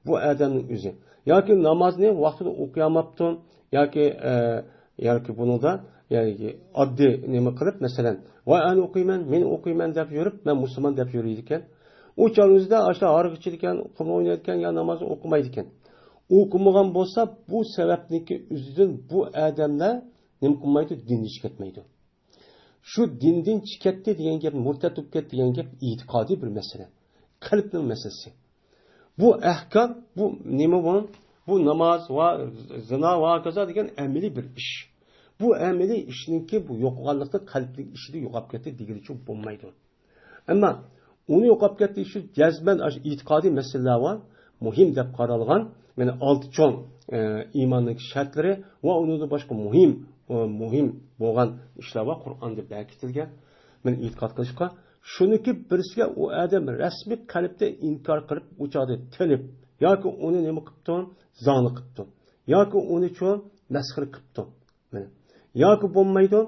Speaker 1: bu odamning o'zi yoki namozni vaqtida o'qiyolmabdi, yoki bunida yani oddiy nima qilib, masalan, voy ani o'qiyman, men o'qiyman deb yurib, men musulmon deb yuriydi ekan. O çağımızda aşağı hargıçılıkken, kum oynarken ya namazı okumaydı iken. Okumagan bolsa bu sebepniki üzüdün bu adamlar nem kılmaydı, dinni çıkartmaydı. Şu dindin çıkarttı diyen gap, murtat olup diyen gap itikadi bir mesele. Kalbinin meselesi. Bu ahkam, bu nima bunun? Bu namaz ve zina ve kaza diyen emeli bir iş. Bu emeli işinki bu yokulganlıkta kalplik işi de yokap getir diye çok bulmaydı. Ama onu yo'qolib ketdi shu jazman e'tiqodiy masalalar va muhim deb qaralgan mana 6 cho'ng iymonning shartlari va undan boshqa muhim bo'lgan ishlar va Qur'onda bekitilgan men e'tiqod qilishga shuniki birisiga u odam rasmiy qalbda inkor qilib o'chadi tilib yoki uni nima qilibdi zoni qilibdi yoki uni cho'ng masxir qilibdi mana yoki bo'lmaydi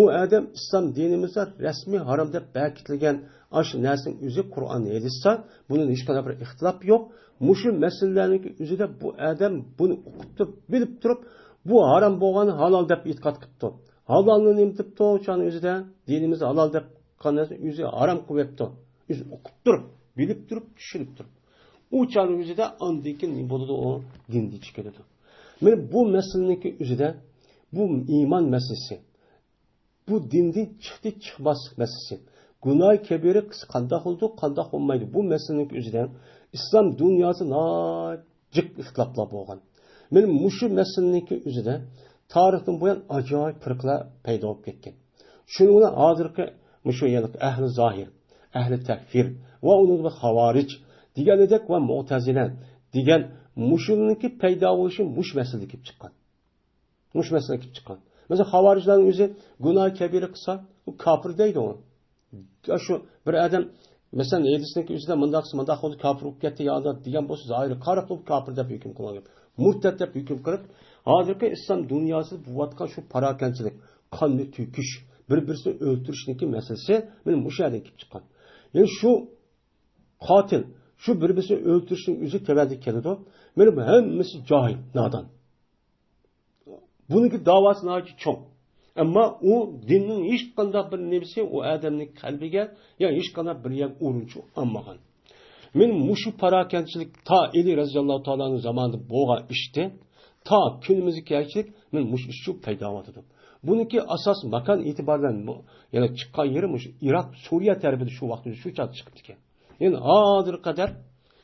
Speaker 1: u odam islom dinimizda rasmiy harom deb bekitilgan aşı nersin üzü Kur'an edilse bunun hiç kadar bir ihtilaf yok. Muşu meselelerin üzerinde bu adam bunu okutup bilip durup bu haram boğanı halal dep itikat kıptı. Halalını imtipti o çanın üzerinde dinimizi halal dep kanısı üzü haram kuvvetti. Üzü okutup bilip durup düşünüp durup. O çanın üzerinde andaki ne buludu o dindi çıkıyordu. Yani bu meselenin üzerinde bu iman meselesi. Bu dindi çıktı çıkmaz meselesi. Günah kebiri qanday oldu, qanday olmaydı. Bu meselenin üzerinden İslam dünyası nacık ihtilaflar bo'lgan. Men mushu meselenin üzerinde tarixten bu yan acayip firqalar paydo bo'lib ketgan. Şunu hozirgi mushu yani ahli zahir, ahli takfir va uning xavarij deganidek va mu'tazila degan mushuniki paydo bo'lishi mush masala kelib chiqqan. Mush masala kelib chiqqan. Mesela xavarijlarning o'zi günah kebiri qilsa, u kafir deydi u. Ya şu bir adam mesela hadisdeki üzerinde mındak oldu kafir olup gitti ya da diyen bu söz ayrı karap olup kafir dep hüküm kılınıyor. Murtet dep hüküm kılıp hazırki İslam dünyası bu vatkan şu parakençilik, kanlı tüküş, birbirini öldürüşteki meselesi benim bu şeyden gelip çıkan. Yani şu katil, şu birbirini öldürüşün yüzü tevellik geldi o. Benim hemmesi cahil, nadan. Bununki davası nacı çok. Ama o dinin hiç kadar bir nefsi o adamın kalbine ya hiç kadar bir yer uruncu anmagan. Men muşu parakentçilik ta Eli Raziyallahu Teala'nın zamanında boğa işte ta günümüzdeki gerçek men muş işçi payda oldu. Bununki asas makan itibariyle yani çıkan yeri muş Irak, Suriye tarafında şu vakti şu çat çıktı ki. Yani adır kadar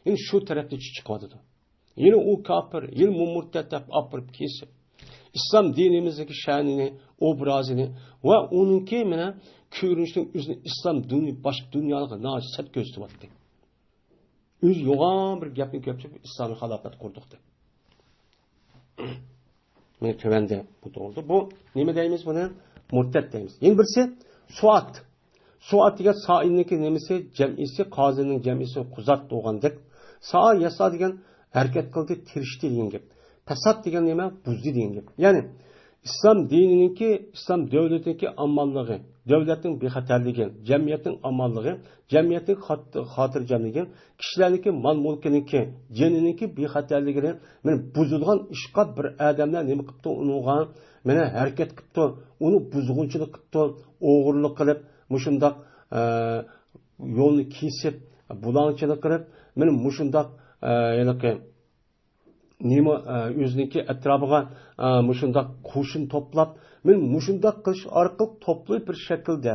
Speaker 1: yani şu tarafta çıkmadı. Yani o kafir, yani murtet apırıp kesip İslam dinimizdeki şanını, obrazını ve onunki mene görünüşün üzerine İslam başka dünyalığa naci set gösterdi baktı. Üz yoğan bir gapni köpçüp İslam'ı halafat kurduk da. Mene tövende bu doğru. Bu neme deyimiz buna? Murtet deyimiz. Yeni birisi Suat. Suat diye sa'inliki nemisi cemisi, kazinin cemisi kuzat doğandık. Sa'a yasa diyen hareket kıldı, tirişti diyen gibi. Fesat degan nima buzdi degan gap. Ya'ni islom dinininki, islom davlatininki amonligi, davlatning bexatarligi, jamiyatning amonligi, jamiyatning xotirjamligi, kishilarniki mol-mulkiniki, jinininki bexatarligini men buzilgan ishqa bir odamlar nima qilibdi, unga mana harakat qilibdi, uni buzg'unchilik qilibdi, o'g'irlik qilib, mushundoq yo'lni kesib, bulangchilik qilib, men mushundoq ya'ni nima o'ziniki atrofiga mushundoq qo'shin to'plab men mushundoq qilish orqali topli bir shaklda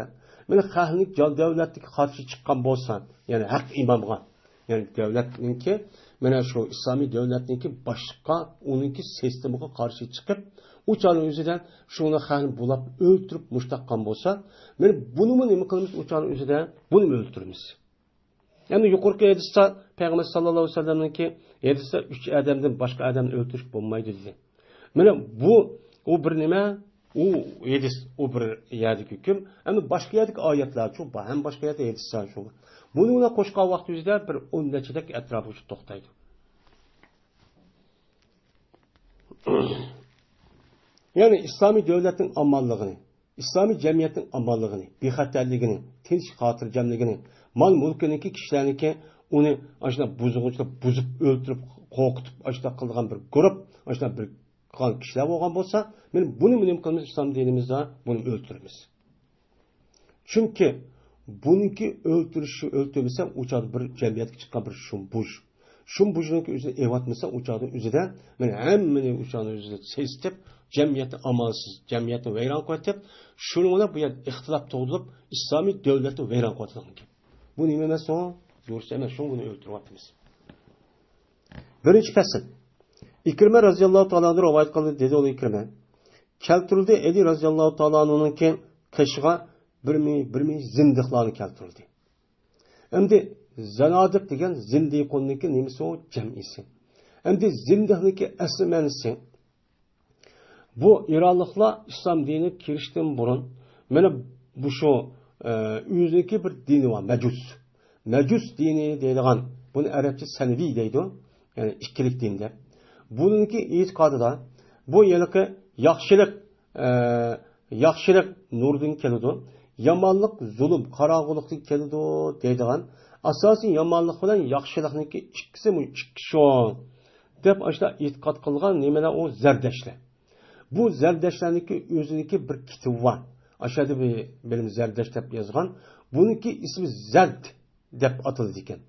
Speaker 1: men xalqning davlatga qarshi chiqqan bo'lsa ya'ni haq imomga ya'ni davlatniki mana shu islomiy davlatniki boshqa uniki sistemaga qarshi chiqib uchaning o'zidan shuni xalq bulab o'ltirib mushtaqqa bo'lsa men buni nima qilamiz uchaning o'zidan buni o'ltiramiz. Yani yukarıki hadiste Peygamber sallallahu aleyhi ve sellem'inki hadiste 3 adamdan başka adamı öldürüş bulmaydı dedi. Yani bu o bir nime o hadis o bir yerdeki hüküm. Hem başka yerdeki ayetler çok var. Hem başka yerde hadisler çok var. Bunu ona qo'shgan vaqtingizda bir 10 nechadak atrofga to'xtaydi. Yani İslami devletin amanlığını, İslami cemiyetin amanlığını, bexatarligini, tinch xotirjamligini, mal mulkiniki kishilarniki uni ashuna buzg'unchilar buzib o'ltirib, qo'rqitib, ashuna qilgan bir guruh, ashuna bir qilgan kishilar bo'lgan bo'lsa, men buni qilamiz islom dinimizda buni o'ltiramiz. Chunki buniki o'ltirmasa, uçadı bir cemiyetga chiqqan bir shumbush. Shumbujniki o'zini evatmasa, uçadı o'zida men hammani uçadı o'zida sezib, cemiyeti amansız, cemiyeti veyran qo'yib, shuningda bu yer ixtilof tug'ilib, islomiy davlatni veyran qo'ygan. Bu nima emas o? Zo'rsa emas, shuni o'ltiryapmiz. Birinchi fasl. İkrime radhiyallohu ta'ala rivoyat qildi, dedi o İkrime. Keltirildi Ali radhiyallohu ta'ala'nınki qishga bir zindiqlarni keltirildi. Endi zanodiq degan zindiqonniki nimasi o jamisi. Endi zindiqniki asli ma'nosi bu İranlıqlar İslam dinine kirishdan burun mana bu shu o'ziki bir dini var, Mecus. Mecus dini deydigan, bunu Arapça Senevi deydi, yani ikkilik dinde. Bununki itiqadida bu yılki yaxshilik nurdan keladi, yomonlik zulm, qorong'ulikdan keladi deydigan. Asosiy yomonlik bilan yaxshilikniki ikkisi shu deb ashla e'tiqod qilgan nimalar o zardashlar. Bu zardashlarniki o'ziniki bir kitob var. Aşağıda benim zardash deb yozgan. Buniki ismi Zand deb atildi ekan.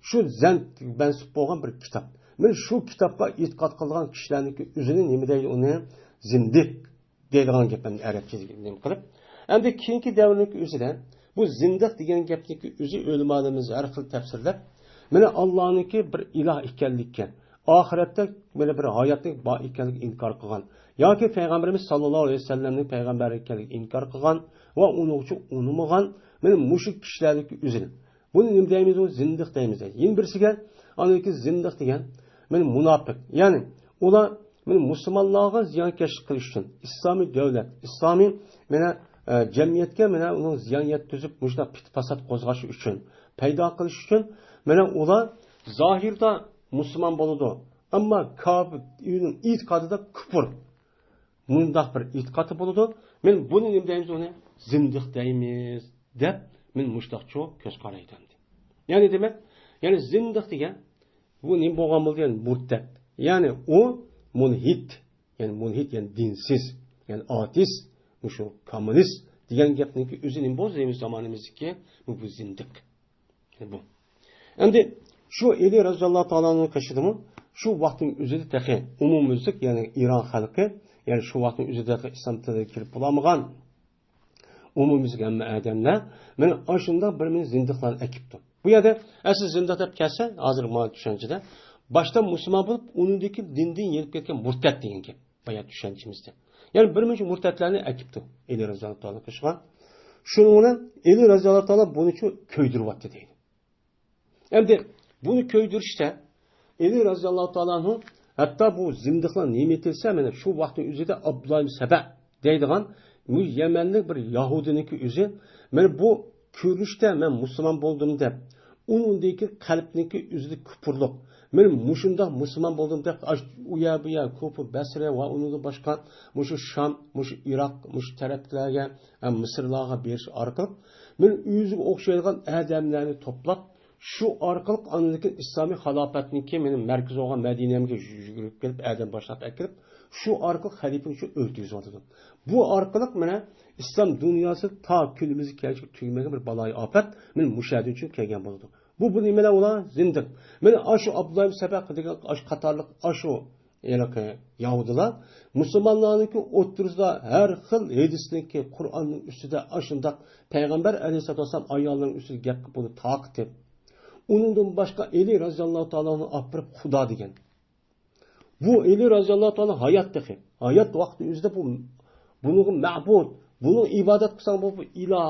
Speaker 1: Shu Zand mansub bo'lgan bir kitob. Men shu kitobga e'tiqod qilgan kishilarniki o'zini nima deydi, uni zindiq deydigan gapni arabcha nima qilib. Endi keyingi davrniki o'zida bu zindiq degan gapniki o'zi o'limalarimiz har xil tafsirlab, mana Allohniki bir iloh ekanlikka, oxiratda mana bir hayotning bor ekanligini inkor qilgan, yoki payg'ambarimiz sallallohu alayhi vasallamning payg'ambar ekanligini inkor qilgan va uni uchun unutmagan mana mushrik kishilarniki o'zini. Buni nima deymiz, o zindiq deymiz. Yana birisiga aniki zindiq degan mana munofiq. Ya'ni ular mana musulmonlarga ziyonkashlik qilish uchun, islomiy davlat, islomiy mana jamiyatga mana uning ziyon yetkazib, mushna fasod qo'zg'ash uchun, paydo qilish uchun mana ular zohirda musulmon bo'ladi, ammo kofirning e'tiqodida kufr. Mundaq bir e'tiqodi bo'ladi. Men buni nima deymiz, uni zindiq deymiz deb men mushtaqcho ko'z qaraydim. Ya'ni demak, ya'ni zindiq degan bu nima bo'lgan bo'ldi, ya'ni murtad. Ya'ni u mulhid, ya'ni dinsiz, ya'ni ateist, shu kommunist degan gapniki o'zi nima bo'ldi deymiz zamonimizdagi bu zindiq. Bu. Endi shu Ali roziyallohu ta'alaning qishidimi, shu vaqtning o'zida taxi umumiylik, ya'ni Iron xalqi, ya'ni shu vaqtning o'zida islom tiliga kirib bo'lmagan umumiylik hamma odamlar mana ashunda bir men zindiqlarni akibdi. Bu yerda asl zindiq deb kelsa, hozir mana tushunchada boshda musulmon bo'lib, uningdagi dindan yelib ketgan murtad degan gap. Bayat tushunchimizda. Yani bir münche murtatlarni akibdi. Ali raziyallohu ta'ala qilgan. Shuning bilan Ali raziyallohu ta'ala buni ko'ydiryapti deydi. Endi buni ko'ydirishda Ali raziyallohu ta'alani hatto bu zindiqlar nima etilsa, mana shu vaqtning o'zida Abdullah ibn Saba deydigan bu Yamanlik bir Yahudiniki o'zi mana bu ko'rishda men musulmon bo'ldim deb, uningdagi qalbniki o'zida kufrlik, men mushunda musulmon bo'ldim deb u yer bu yer Kufa, Basra va uningdan boshqa mushu Sham, mushu Iroq, mushu taraflarga, Misrlarga berish orqali men o'ziga o'xshaydigan odamlarni to'plab shu orqali anadagi islomiy xalofatniki mening markaz bo'lgan Madinamga yugurib kelib, adam boshlab akirib, shu orqali xalifani shu o'ltirib. Bu orqali mana islom dunyosi ta kunimizga kelib tugmagan bir baloy ofat men mushahada uchun kelgan bo'ldi. Bu nimalar ular zindiq. Mana shu Abdullah ibn Sabaq degan qatorliq shu Yahudilar musulmonlarniki o'ttirizda har xil hadisniki Qur'onning ustida ashundaq payg'ambar alayhisolatu vasallam ayollarning ustida gap buni taqib uningdan boshqa Ali roziyallohu ta'olani opirib Xudo degan. Bu Ali roziyallohu ta'ala hayotdagi, hayot vaqti o'zida buni ma'bud, buni ibodat qilsang bu iloh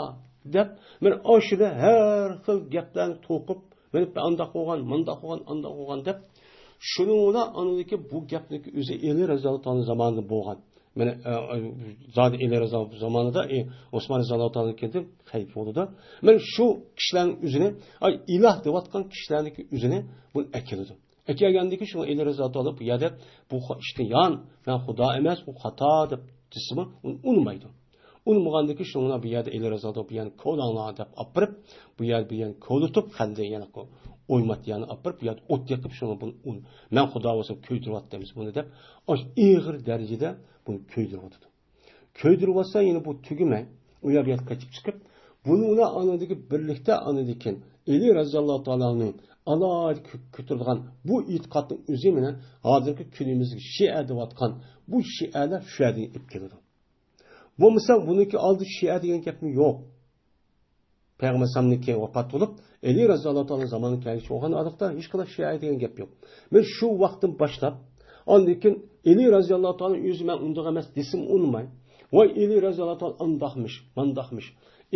Speaker 1: deb men oshida har xil gaplarni to'qib, men anda qo'ygan, manda qo'ygan, anda qo'ygan deb Şununla anladaki bu gapniki o'zi Eli raziyallohu anhu zamonida bo'lgan. Mana zodi Eli raziyallohu zamonida Osmon raziyallohu anhu keldi, xayf bo'ldi. Mana shu kishilarning o'zini, iloh deyotgan kishilarning o'zini bu akildi. Akilgandiki shu Eli raziyallohu anhu bu yerda bu ishni yon, men xudo emas, u xato deb desimi unmaydi. Unmagandaki şuna bir yerde Eli raziyallohu bir yani kolanlar deb apırıp bu yer bir yani kolutup kendi yani oymat yani apırıp bir yer ot yakıp şunu bunu un. Men xudo olsam köydürüp atdemiz bunu deb aş iğir derecede bunu köydürüp atdı. Köydürüp atsa yine bu tügüme o yer bir yer kaçıp çıkıp bunu ona anadaki birlikte anadiken Eli raziyallohu ta'ala'nın Allah kötürülen bu itikadın üzerine hazırki günümüzdeki Şia devatkan bu Şialar şu yerden ip geliyor. Bu misal bununki aldı Şia degan gapmi yo'q. Peygamber sallamniki vafot bo'lib, Eli raziyallohu ta'ala zamanı kelişi olgan adaqda hech qanday Şia degan gap yo'q. Men shu vaqtdan boshlab, ondan Eli raziyallohu ta'ala o'zi men undoq emas desim unmay. Voy Eli raziyallohu ta'ala andaqmış, mandaqmış.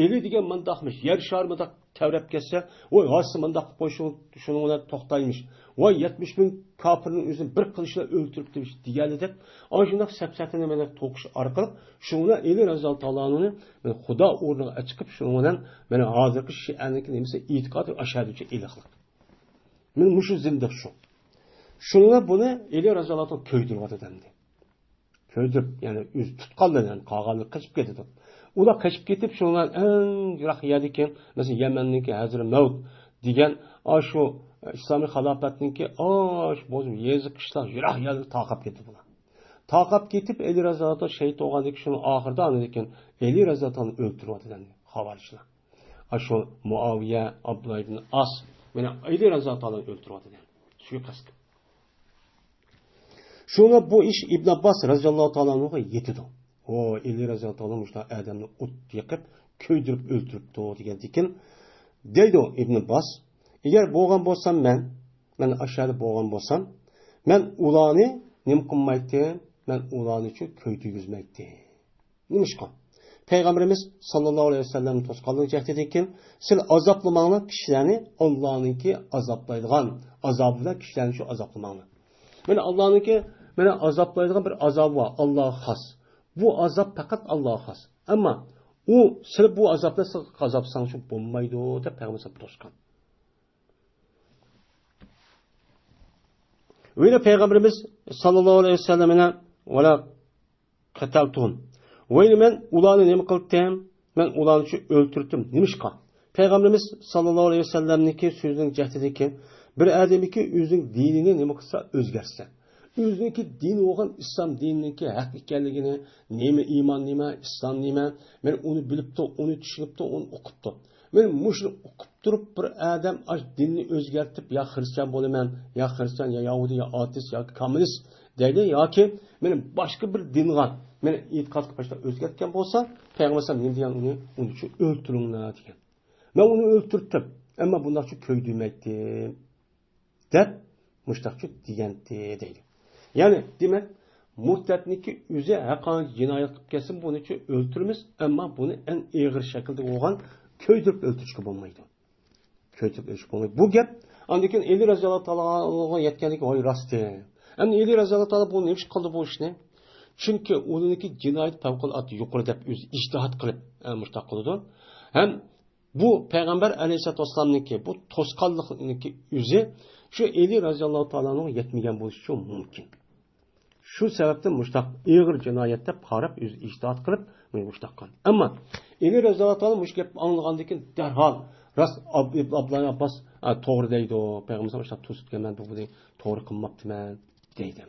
Speaker 1: Eli degan mandaqmış, yer sharmida tavrab ketsa, voy hasi mandaq qo'yishib shuni bilan to'xtaymış. Voy 70 bin kafirning o'zini bir qilishla o'ltirib demiş deganida deb, ana shunday sapsatini mana to'qish orqali shuni Eli raziyallohu ta'alani men xudo o'rniga chiqib shuni bilan mana hozirgi Shi'aniki nimasi e'tiqodi ashadicha ilahlik. Men mushu zindiq shu. Shunga buni Eli raziyallohu ta'ala ko'ydirib dedi. Ko'ydirib, ya'ni o'z tutqanlardan qolganlik qilib ketdi. Ular kaçıp ketip şunlar en yirak yerdiken mesela Yemen'deki Hazır Mevt diyen şu İslami halafetindeki bozum yazık kışlar yirak yerdi takip ketip bular. Takip ketip Eli raziyallohu şehit olgandaki şunu ahırda anladıyken Eli raziyallohu öldürüp atıdan havarişler. Şu Muaviye Abdullah ibn As beni Eli raziyallohu öldürüp atıdan. Suikast. Şuna bu iş İbn Abbas raziyallohu ta'ala'nın yetidi. O Eli raziyallohu ta'ala muşta Ademni ot yakıp köydürüp öldürüptü degandikin deydi o İbn Abbas. Eğer boğan bolsam men aşağıda boğan bolsam men ulanı nim qilmaydi, men ulanı üçün köydürgüzməkdi. Nimişqa? Peygamberimiz sallallahu aleyhi ve sellem tosqanlığı cəhdidikin sil azaplamaqlar kişilərini Allah'ınki azaplaydigan azabıyla kişilərini şu azaplamaqlar. Mene Allah'ınki mene azaplaydigan bir azabı var. Allah'a has. Bu azap fakat Allah'a has. Ama o sırf bu azapla azap sanışı bulmaydı o da Peygamber toskan. Öyle Peygamberimiz sallallahu aleyhi ve sellem'ine vela kataltun. Öyle men ulanı ne mi kıldım? Men ulanı şu öldürdüm. Nimişka? Peygamberimiz sallallahu aleyhi ve sellem'niki sözünün cehdedeki bir adamiki özünün dinini ne mi kılsa özgerse. Özünki din olan İslam dinindeki hak ekanligini, neme iman neme, İslam neme, men onu bilipti, onu düşünüpti, onu okupti. Men muşunu okup durup bir adam dinini özgertip ya Hristiyan bolaman, ya Hristiyan, ya Yahudi, ya ateist, ya komünist deydi, ya ki benim başka bir dinga, men etiqadga başta özgertken bolsa, Peygamber sallallahu aleyhi ve sellem onu için öldürünler degan. Men onu öldürtdim, ama bundan şu köydürmektim. Dep muştaqçı degandi deydi. Yani demek murtatniki o'zi haqqan jinoyat qilib kelsin buni uchun o'ltiramiz, ammo buni eng og'ir shaklda bo'lgan ko'ydirib o'ltirishga bo'lmaydi. Ko'ydirib o'ltirishga bo'lmaydi. Bu gap andikin Eli raziyallohu ta'alaga yetganligi voy rost. Endi Eli raziyallohu ta'ala buni nima qildi bu ishni? Chunki uniki jinoyat favqulodda yuqori deb o'zi ijtihod qilib mushtaq qildi. Ham bu payg'ambar alayhisolatu vasallamniki bu to'sqanlikniki o'zi şu Eli raziyallohu ta'alaga yetmagan bo'lishi mumkin. Şu sebepten muştaq ağır cinayette qarab öz ijtihad qilib muştaq qilgan. Amma Eli raziyallohu ta'ala mush gap anlagandan darhol ras Abdullah Abbas to'g'ri deydi o payg'ambar muştaq to'sitgan men buni to'g'ri qilmabdiman deydi.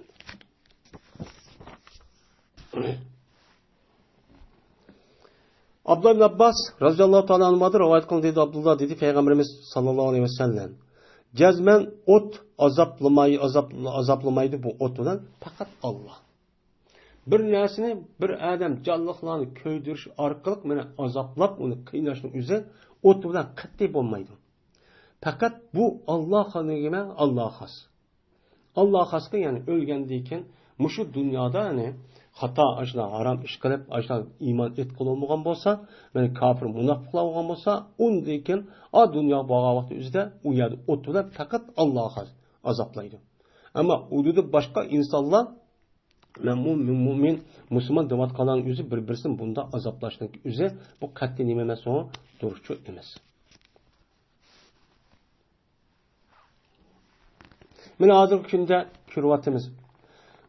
Speaker 1: Abdullah Abbas raziyallohu ta'ala anhu rivoyat qildi dedi Abdullah dedi payg'ambarimiz sallallohu alayhi vasallam Cezmen ot azaplamaydı bu otudan fakat Allah. Bir nesini bir adam canlıqlarını köydürüş arkalık mene azaplap onu kıynaşın üzere otudan qat'i olmaydı. Fakat bu Allah hanıgime Allah has. Allah haskı yani ölgendiyken muşu dünyada yani hata aşına haram iş qilib aşına iman etqil olmagan bolsa, yani kafir münafıqlar olgan bolsa, ondayken a dünya bağa vaqti üzdə u yerdə oturib faqat Allah azaplaydı. Ama ududu başka insanlar mümin, Müslüman devat kalan yüzü bir-birisinin bunda azaplaştığı yüzü bu katli nimeme sonra duruşçu emez. Mine hazır günde kürvatimiz.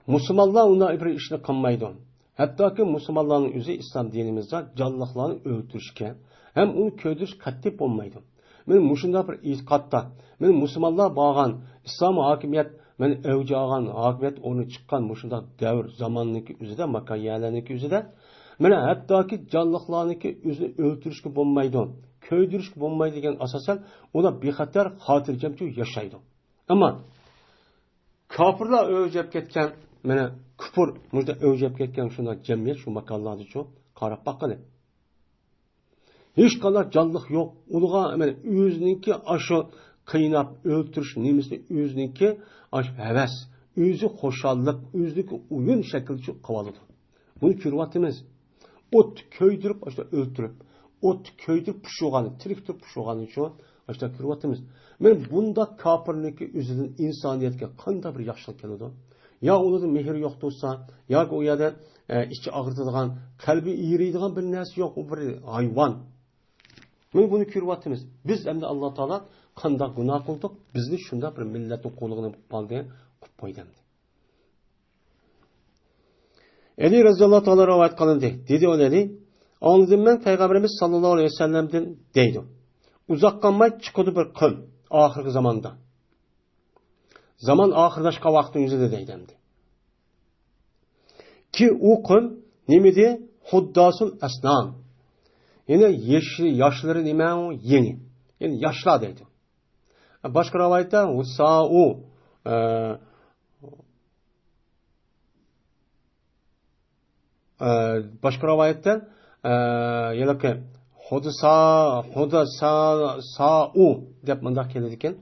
Speaker 1: Müslümanlar ona bir işine kanmaydı. Hatta ki Müslümanların yüzü İslam dinimizde canlılarını öldürüşke hem onu köydürüş katli olmaydı. Men muşunda bir itikadda, men Müslümanlar bağan, İslam hakimiyet, men evci ağan, hakimiyet onu çıkan muşunda devr zamanlıki üzüde, makayyalarniki üzüde, men hatta ki canlılarniki üzünü öldürüşke olmaydı, köydürüşke olmaydı degen asasen ona bir hatar hatırcamcı yaşaydı. Ama kafirlar öğücep ketken, mene küfür muşda öğücep ketken şuna cemiyet, şu makallarda çok karab bakkalı. Hiç kadar canlılık yok. Uluğa hemen özününki aşı kıynap öldürüş nemesi özününki aşı heves, özü hoşallık, özününki uyun şekilde kavalıdı. Bunu kürvatımız. Ot köydürüp aşta öldürüp, ot köydürüp puşuğanı, triktirip puşuğanı için aşta kürvatımız. Men bunda kapırniki özünün insaniyetke kanda bir yaşlık geliyordu. Ya onun mehir yoktursa, ya o ya da içi ağırtıdığan, kalbi iğriydiğen bir nesi yok, o bir hayvan. Men bunu kürvatimiz. Biz hem de Allah Teala kanda günah kıldık. Bizni şunda bir milletin kolunu baldı, kup koydum. Ali radıyallahu teala rivayet kılındı. Dedi o dedi. Anladım ben Peygamberimiz sallallahu aleyhi ve sellem'den deydi. Uzak kalmay çıkıdı bir kıl ahirki zamanda. Zaman ahirdaşka vaktin yüzüde deydimdi. Ki o kıl nemedi? Huddasul esnan. Yine yaşları nime o yeni. Yani yaşlı deydi. Başka rivayette Husa'u başka rivayette yana ki Hudasa'u deb mındak keladi ekan.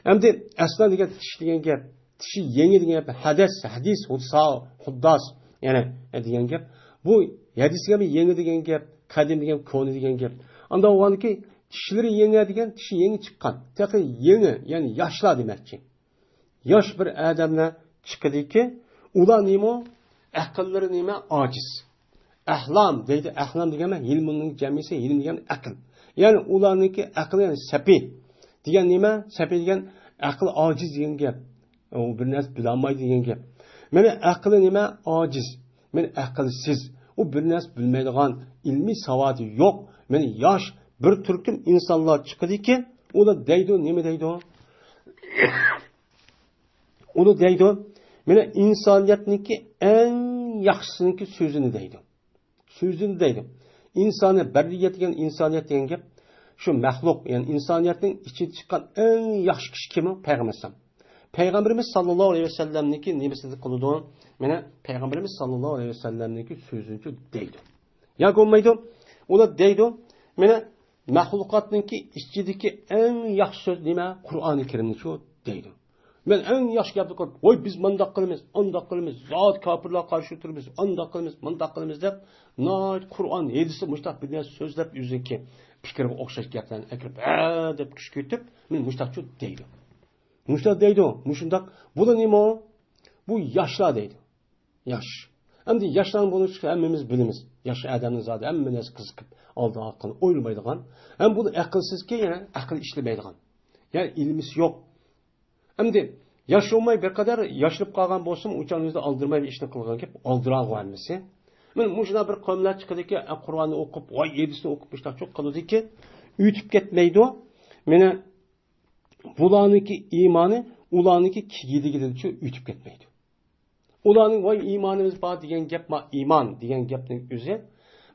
Speaker 1: Endi aslan degan tish degan gap, tishi yangi degan gap, hadis, huddas yana degan gap. Bu hadisga yangi degan gap, qadim degan koni degan gap. Anda o'g'aniki tishlari yangi degan, tishi yangi chiqqan. Taqi yangi, ya'ni yoshlar demakchi. Yosh bir odamlar chiqadiki, ular nima? Aqllari nima? Ojiz. Ahlam deydi. Ahlam degan ilmning jamisi, ilm degan aql. Ya'ni ularniki aqli yani sapi degan nima? Sapi degan aql ojiz degan gap. U bir narsa bilolmaydi degan gap. Mana aqli nima? Ojiz. Men aqlsiz. U bir narsa bilmaydigan, ilmiy savodi yo'q. Meni yosh bir turkum insonlar chiqadiki, ular deydi, nima deydi? Uni deydi, mana insoniyatniki eng yaxshisiniki so'zini deydi. So'zini deydi. İnsani barriyat degan insoniyat degan gap, shu maxluq, ya'ni insoniyatning ichidan chiqqan eng yaxshi kishi kim? Payg'ambar. Peygamberimiz sallallahu aleyhi ve sellem'niki nimesini kılıdı. Mana Peygamberimiz sallallahu aleyhi ve sellem'niki sözünü deydi. Ya olmaydı. O da deydi. Mana mahlukatniki içindeki en yaxshi söz nima? Kur'an-ı Kerim'ni şu deydi. Men en yaxshi gapni ko'rib, "Voy biz mundaq qilamiz, undaq qilamiz, zot kofirlar qarshi turamiz, undaq qilamiz, mundaq qilamiz" deb, "Noy Qur'on hedisi mushtaq bilgan so'zlab yuziki fikrga o'xshash gaplarni akirib, deb kuch ketib, men mushtaqchu deydi. Mushtaq deydi, mushundaq, bu da nima? Bu yoshlar deydi. Yosh. Endi yoshlarning buni hammamiz bilamiz. Yosh odamning zoti hamma narsa qiziqib, oldi aqlni o'ylamaydigan, ham bu aqlsizki, yana aql ishlamaydigan. Ya'ni ilmisi yo'q. Endi yosh olmay bir qadar yoshilib qolgan bo'lsam, o'chaningizda oldirmay ishni qilgan gap, oldirag'u hammasi. Men mushuna bir qavmlar chiqadiki, Qur'onni o'qib, voy yedisini o'qib mushtaqchoq qiludiki, uytib ketmaydi. Meni bularniki iymoni, ularniki kigidigidichu uytib ketmaydi. Ularning voy iymonimiz bor degan gap, ma iymon degan gapning o'zi,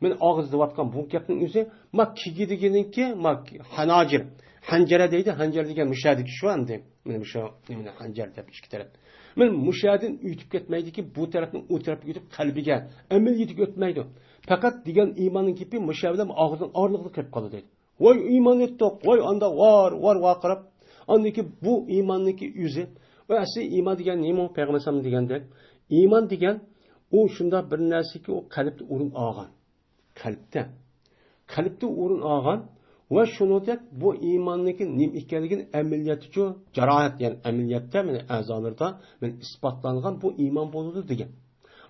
Speaker 1: men og'izda vatgan bu gapning o'zi, ma kigidiginiki, ma hanajir, hanjara deydi, hanjar degan mushadik shu endi. Men shu nimani hanjar deb ikki taraf. Men mushadin uytib ketmaydiki, bu tarafning u tarafga o'tib qalbiga, amaliyatiga o'tmaydi. Faqat degan iymonning kipi mushabidan og'izning orliqda kirib qoladi deydi. Voy iymon etdik, voy anda var vaqirab. Andaki bu iymonniki o'zi va asli iymon degan nima? Payg'ambar sallam degandek, iymon degan u shunda bir narsaki u qalbda o'rin olgan. Qalbda o'rin olgan, va shuningdek bu iymondagi nim ekanligini amaliyotchi jarohat, ya'ni amaliyotda mana a'zolarda men isbotlangan bu iymon bo'ladi degan.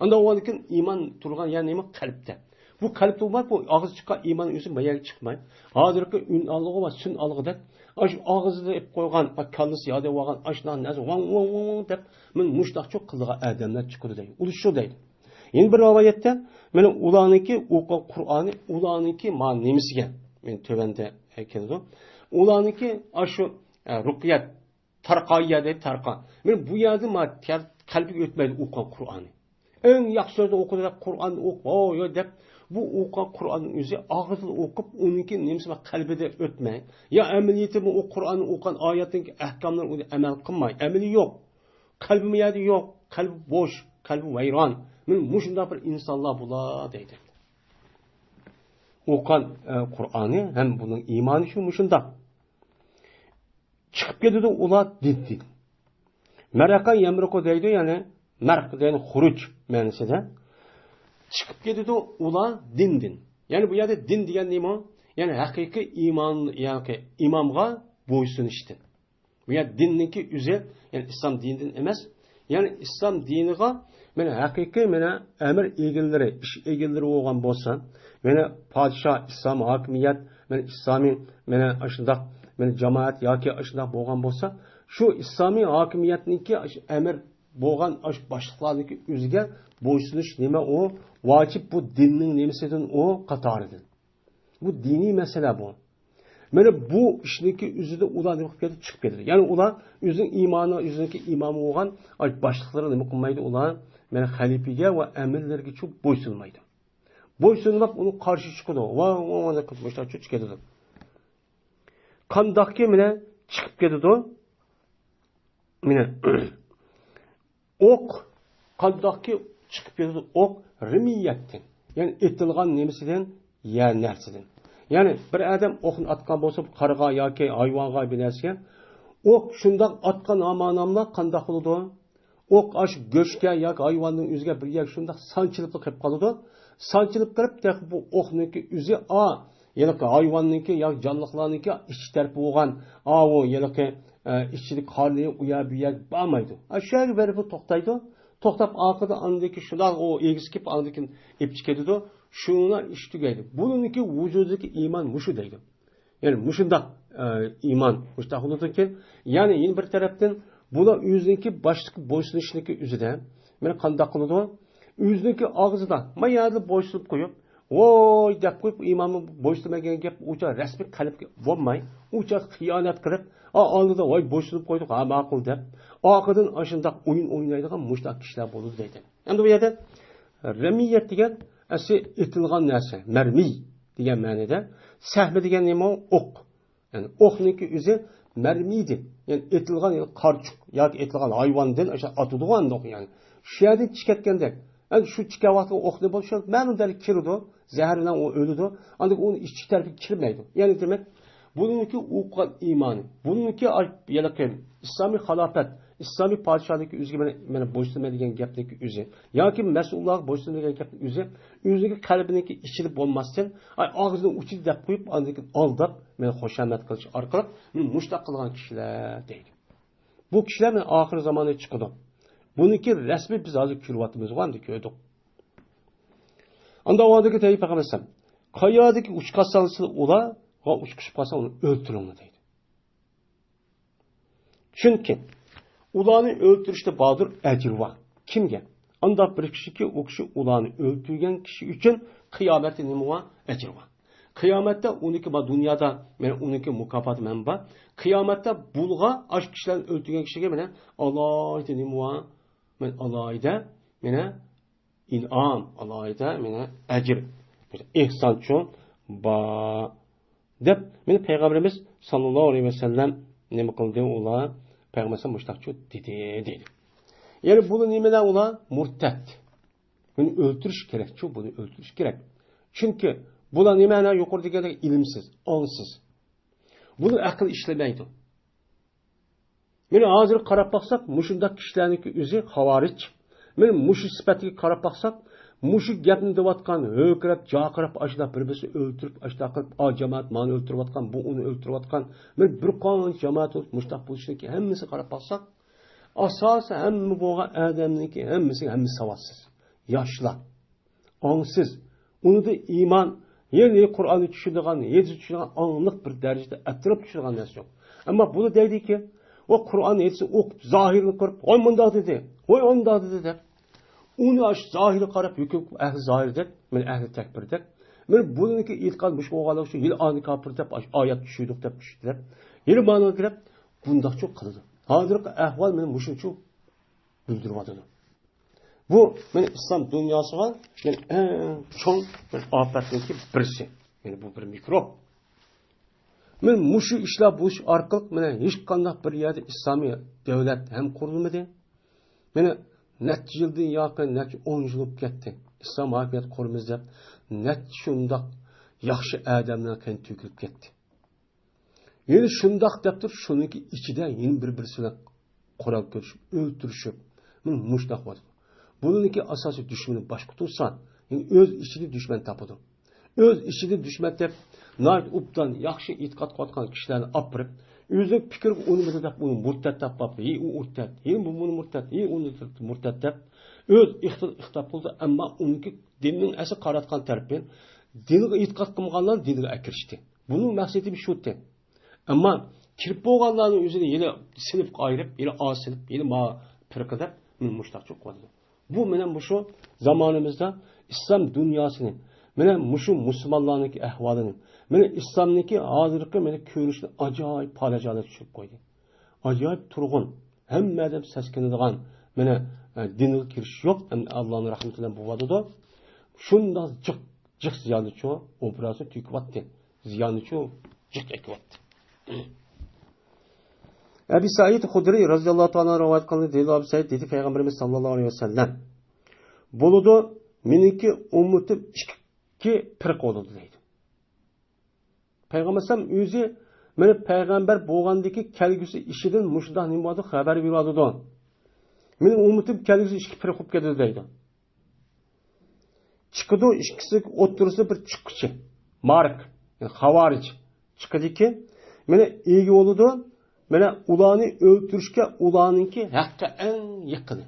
Speaker 1: Anda o keyin iymon turgan ya'ni nima qalbda. Bu qalbda bor, bu og'iz chiqqan iymon o'zi bayaga chiqmaydi. Hozirgi un alg'i va sun alg'idek aş ağzıda ip koygan, kallisi yada olgan aşnan nəsə vang vang vang deb men muştaqçı qılğan adamlar çıxıdı deyil. Ulu şu deyil. Yeni bir rivayətdə men ulanınki oqu Qur'anı ulanınki ma nemisiga men tövəndə keldi. Ulanınki aşı ruqyat tarqayya deyib tarqa. Men bu yerdə ma qalbi ötməydi oqu Qur'anı. En yaxşı sözdə oxudu Qur'an oq, deb bu o'qigan Qur'onning o'zi og'zida o'qib, uniki nemsi va qalbida o'tmay, ya amaliyati bu Qur'onni o'qigan oyatning ahkomlarini uni amal qilmay, amali yo'q. Qalbi miyadi yo'q, qalbi bo'sh, qalbi vayron. Men mushunda bir insonlar bo'lar deydi. O'qigan Qur'onni ham buning iymoni shu mushunda. Chiqib ketadi ular din. Maraqa yamruqu deydi, ya'ni marq degani xuruj ma'nosida. Çıkıp gidiyordu ular din. Yani bu yerde din diyen neymi? Yani hakiki iman, yani imamga boysunuştu. Bu yer dinninki üze, yani İslam dininden emez. Yani İslam diniga, mene hakiki mene emir egilleri, iş egilleri olgan bolsa, mene padişah, İslam hakimiyet, mene İslami, mene aşındak, mene cemaat, yaki aşındak olgan bolsa, şu İslami hakimiyetninki emir bolgan başlıklarındaki üzge boysunuş neme o? Vacip bu dinin nemesinden o katarıdır. Bu dini mesele bu. Böyle bu işindeki üzüde ulan çıkıp gelir. Yani ulan üzün imanı, üzündeki imamı olan başlıkları ne kılmaydı ulan? Yani halifeye ve emirlerine çok boysunmaydı. Boysunmak onu karşı çıkıyordu. Vaa kızmışlar çok çıkıyordu. Kandaki mine çıkıp gelirdi. Mine ok kandaki çıkıp gelirdi. Ok rimiyetten. Yani etilgan nemesinden ya nersiden. Yani bir adam okun atkan bolsa qarığa yoki hayvonga binasiga ok shundoq atkan amanamla qandoq bo'ladi? Ok ash go'shtga yoki hayvonning o'ziga birga shundoq sanchilib qolib qoladi. Sanchilib qolib bu okniki o'zi yoki hayvonniki yoki jonliqlarniki ich tarafı bo'lgan o yoki ichida qorni uya buya bo'lmaydi. Aşağı berib to'xtaydi. To'xtab oxirida andiki shundoq o egizkib andiki epchi ketadi. Şuna iş tügeydi. Bununki vücudundaki iman muşu deydi. Yani muşunda iman muşta olur ki yani yine bir taraftan buna yüzündeki başlık boysunuşundaki üzüde ben kandak kılıdı. Yüzündeki ağzıda mayalı boysunup koyup oy dep koyup imamı boysunmagan gap uça resmi kalp olmay uça hıyanet kılıp aldıda oy boysunup koyduk ha maqul dep arkadan aşında oyun oynaydigan muşta kişiler bulur deydi. Yani bu yerde remiyet degan Asi etilgan narsa, mermi degan ma'noda, sahmi degan nima o'q. Yani o'qniki o'zi mermiydi. Yani etilgan qarchuq yoki etilgan hayvondan o'sha atadigan o'q yani. Shu yerdan chiqayotganda, yani shu chiqayotgan o'qni bo'lsa, ma'noda kirdi, zahar bilan u o'ladi, unda uni ichki tarafiga kirmaydi. Yani demak, buningki o'qgan iymoni, buningki yalaqim islomiy xilofat İslami padişahdaki üzgü bana boysunmaydigan gapdagi o'zi yoki mas'ullar boysunmaydigan gapning o'zi o'ziga qalbiniki ichilib bo'lmasdan og'zining uchida deb qo'yib andiki aldab meni xushamat qilish orqali mushtaq qilgan kishilar deydi. Bu kishilar men oxir zamonda chiqadi. Buniki rasmiy biz hozir ko'ryapmiz, qanday ko'rdik. Unda o'dagi tayib qilsam, qayerdagi uch qasalsi ular va uch kishi qolsa uni o'ltiringlar deydi. Chunki ularni öldürüşte badır ecir var. Kimge? Anda bir kişi ki o kişi ularni öldürgen kişi için kıyamette ne var? Ecir var. Kıyamette onunki bu dünyada onunki mukafat menba. Kıyamette bulga aşk kişilerin öldürgen kişiye bana Allah'ta ne var? Men Allah'ta mene inam, Allah'ta mene ecir. İhsan çon ba dep men Peygamberimiz sallallahu aleyhi ve sellem ne kıldı ola Peygamber muştakçı dedi. Yani bunu nimeler ola murtet. Bunu öldürüş gerek. Çok bunu öldürüş gerek. Çünkü buna nimeler yukarıda gerek ilimsiz, ansız. Bunu akıl işlemeydi. Meni hazır qarab baksak, muşundak kişilerinki özü havariç. Meni muşu sıfatına qarab baksak, Muşu gapni devatkan, hökürep, cakırıp, aşıda birbirisi öldürüp, aşıda kırıp, cemaat mani öldürüvatkan, bu onu öldürüvatkan, bir kanun cemaat olup, muştaq buluşundaki hemmisi qarap baksak, asası hemmi boğan adamniki, hemmisi savatsız, yaşlar, angsız, onu da iman, yeni Kur'an'ı düşündüğün, yedi düşündüğün anlık bir derecede ettirip düşündüğün nesi yok. Ama bunu dedi ki, o Kur'an etsi, o zahirini kırıp, oy munda dedi, oy onda dedi. Onu aş zahiri qarab hüküm ahli zahir deb, men ahli takbir deb. Men buniki itiqad mush o'g'aloq shu yil ani kafir deb oyat tushuydiq deb tushdilar. Yil ma'no kirib bundaqcha qildi. Hozirgi ahvol meni mushuncha bildiryapti. Bu men islom dunyosiga men eng cho'ng bir ofatniki birisi. Yani bu bir mikrob. Men mushu ishlar bo'lish orqali meni hech qanday bir yerda islomiy davlat ham qurilmadi. Meni necha yildan yaqin, necha 10 yil o'tib ketdi. İslam hakimiyat qurimiz deb necha shundoq yaxshi odamlar qan to'kilib ketdi. Yeni shundoq deb turib, shuniki ichida yeni bir-birsiga qurol ko'rishib, o'ltirishib, men mushtaq bo'ldi. Buningki asosiy dushmani boshqa tursa, yani o'z ichida dushman topadi. O'z ichida dushman deb nayt ubdan yaxshi e'tiqod qilgan kishilarni opirib, o'zi fikr unimida deb uni murtad deb topdi. U murtad, bu buni murtad, uni murtad deb o'z ixtilof qildi, ammo uniki dinning asli qaratgan tarafin dinga e'tiqod qilmaganlar dinga akirishdi. Buning maqsadi shu edi. Ammo kirib bo'lganlarning o'zini yana sinib ayirib, yana osilib, yana ma firqa deb mushtaqchi qo'ydi. Bu mening bu shu zamonimizda islom dunyosini, mening mushu musulmonlarning ahvolini, mening islomniki hozirgi meni ko'rishni ajoyib palajaga tushib qo'ydi. Ajoyib turg'un, hamma odam saskinadigan, meni dinga kirish yo'q, Allohning rahmati bilan bo'ladi. Shunda jiq ziyoni cho obrazi tükyapti. Ziyoni cho jiq ekyapti. Ebu Said Hudri radhiyallohu ta'ala rivoyat qildi. Dedi Ebu Said dedi Peygamberimiz sallallohu alayhi vasallam. Buludu meniki ummatim ikki firqa bo'ldi deydi. Peygamberim o'zi meni payg'ambar bo'lgandagi kelgusi ishidan mushunda nima bo'ldi xabar beradi. Mening ummatim kelgusi ikki firqa bo'lib ketdi deydi. Chiqdi ikkisi o'ttirsa bir chiqqichi. Mark, yani xavarij chiqdiki, meni ega bo'ldi. Meni ularni o'ltirishga ularningki haqqa eng yaqini.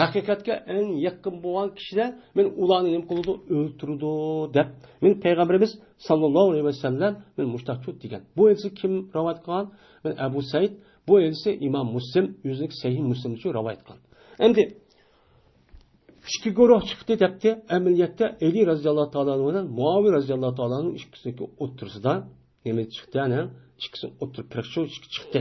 Speaker 1: Haqiqatga eng yaqin bo'lgan kishilar men ularni nima qildi, o'ltirdi deb men payg'ambarimiz sallallohu alayhi vasallam men mushtaqchu degan. Bu elsi kim rivoyat qilgan? Men Abu Said, bu elsi Imom Muslim o'zining Sahih Muslim uchun rivoyat qilgan. Endi ikki guruh chiqdi debdi. Amaliyotda Ali roziyallohu taolo bilan Muaviy roziyallohu taoloning ikkisini o'ttirsida nima chiqdi ana? İkisini oturup prekşo çıktı.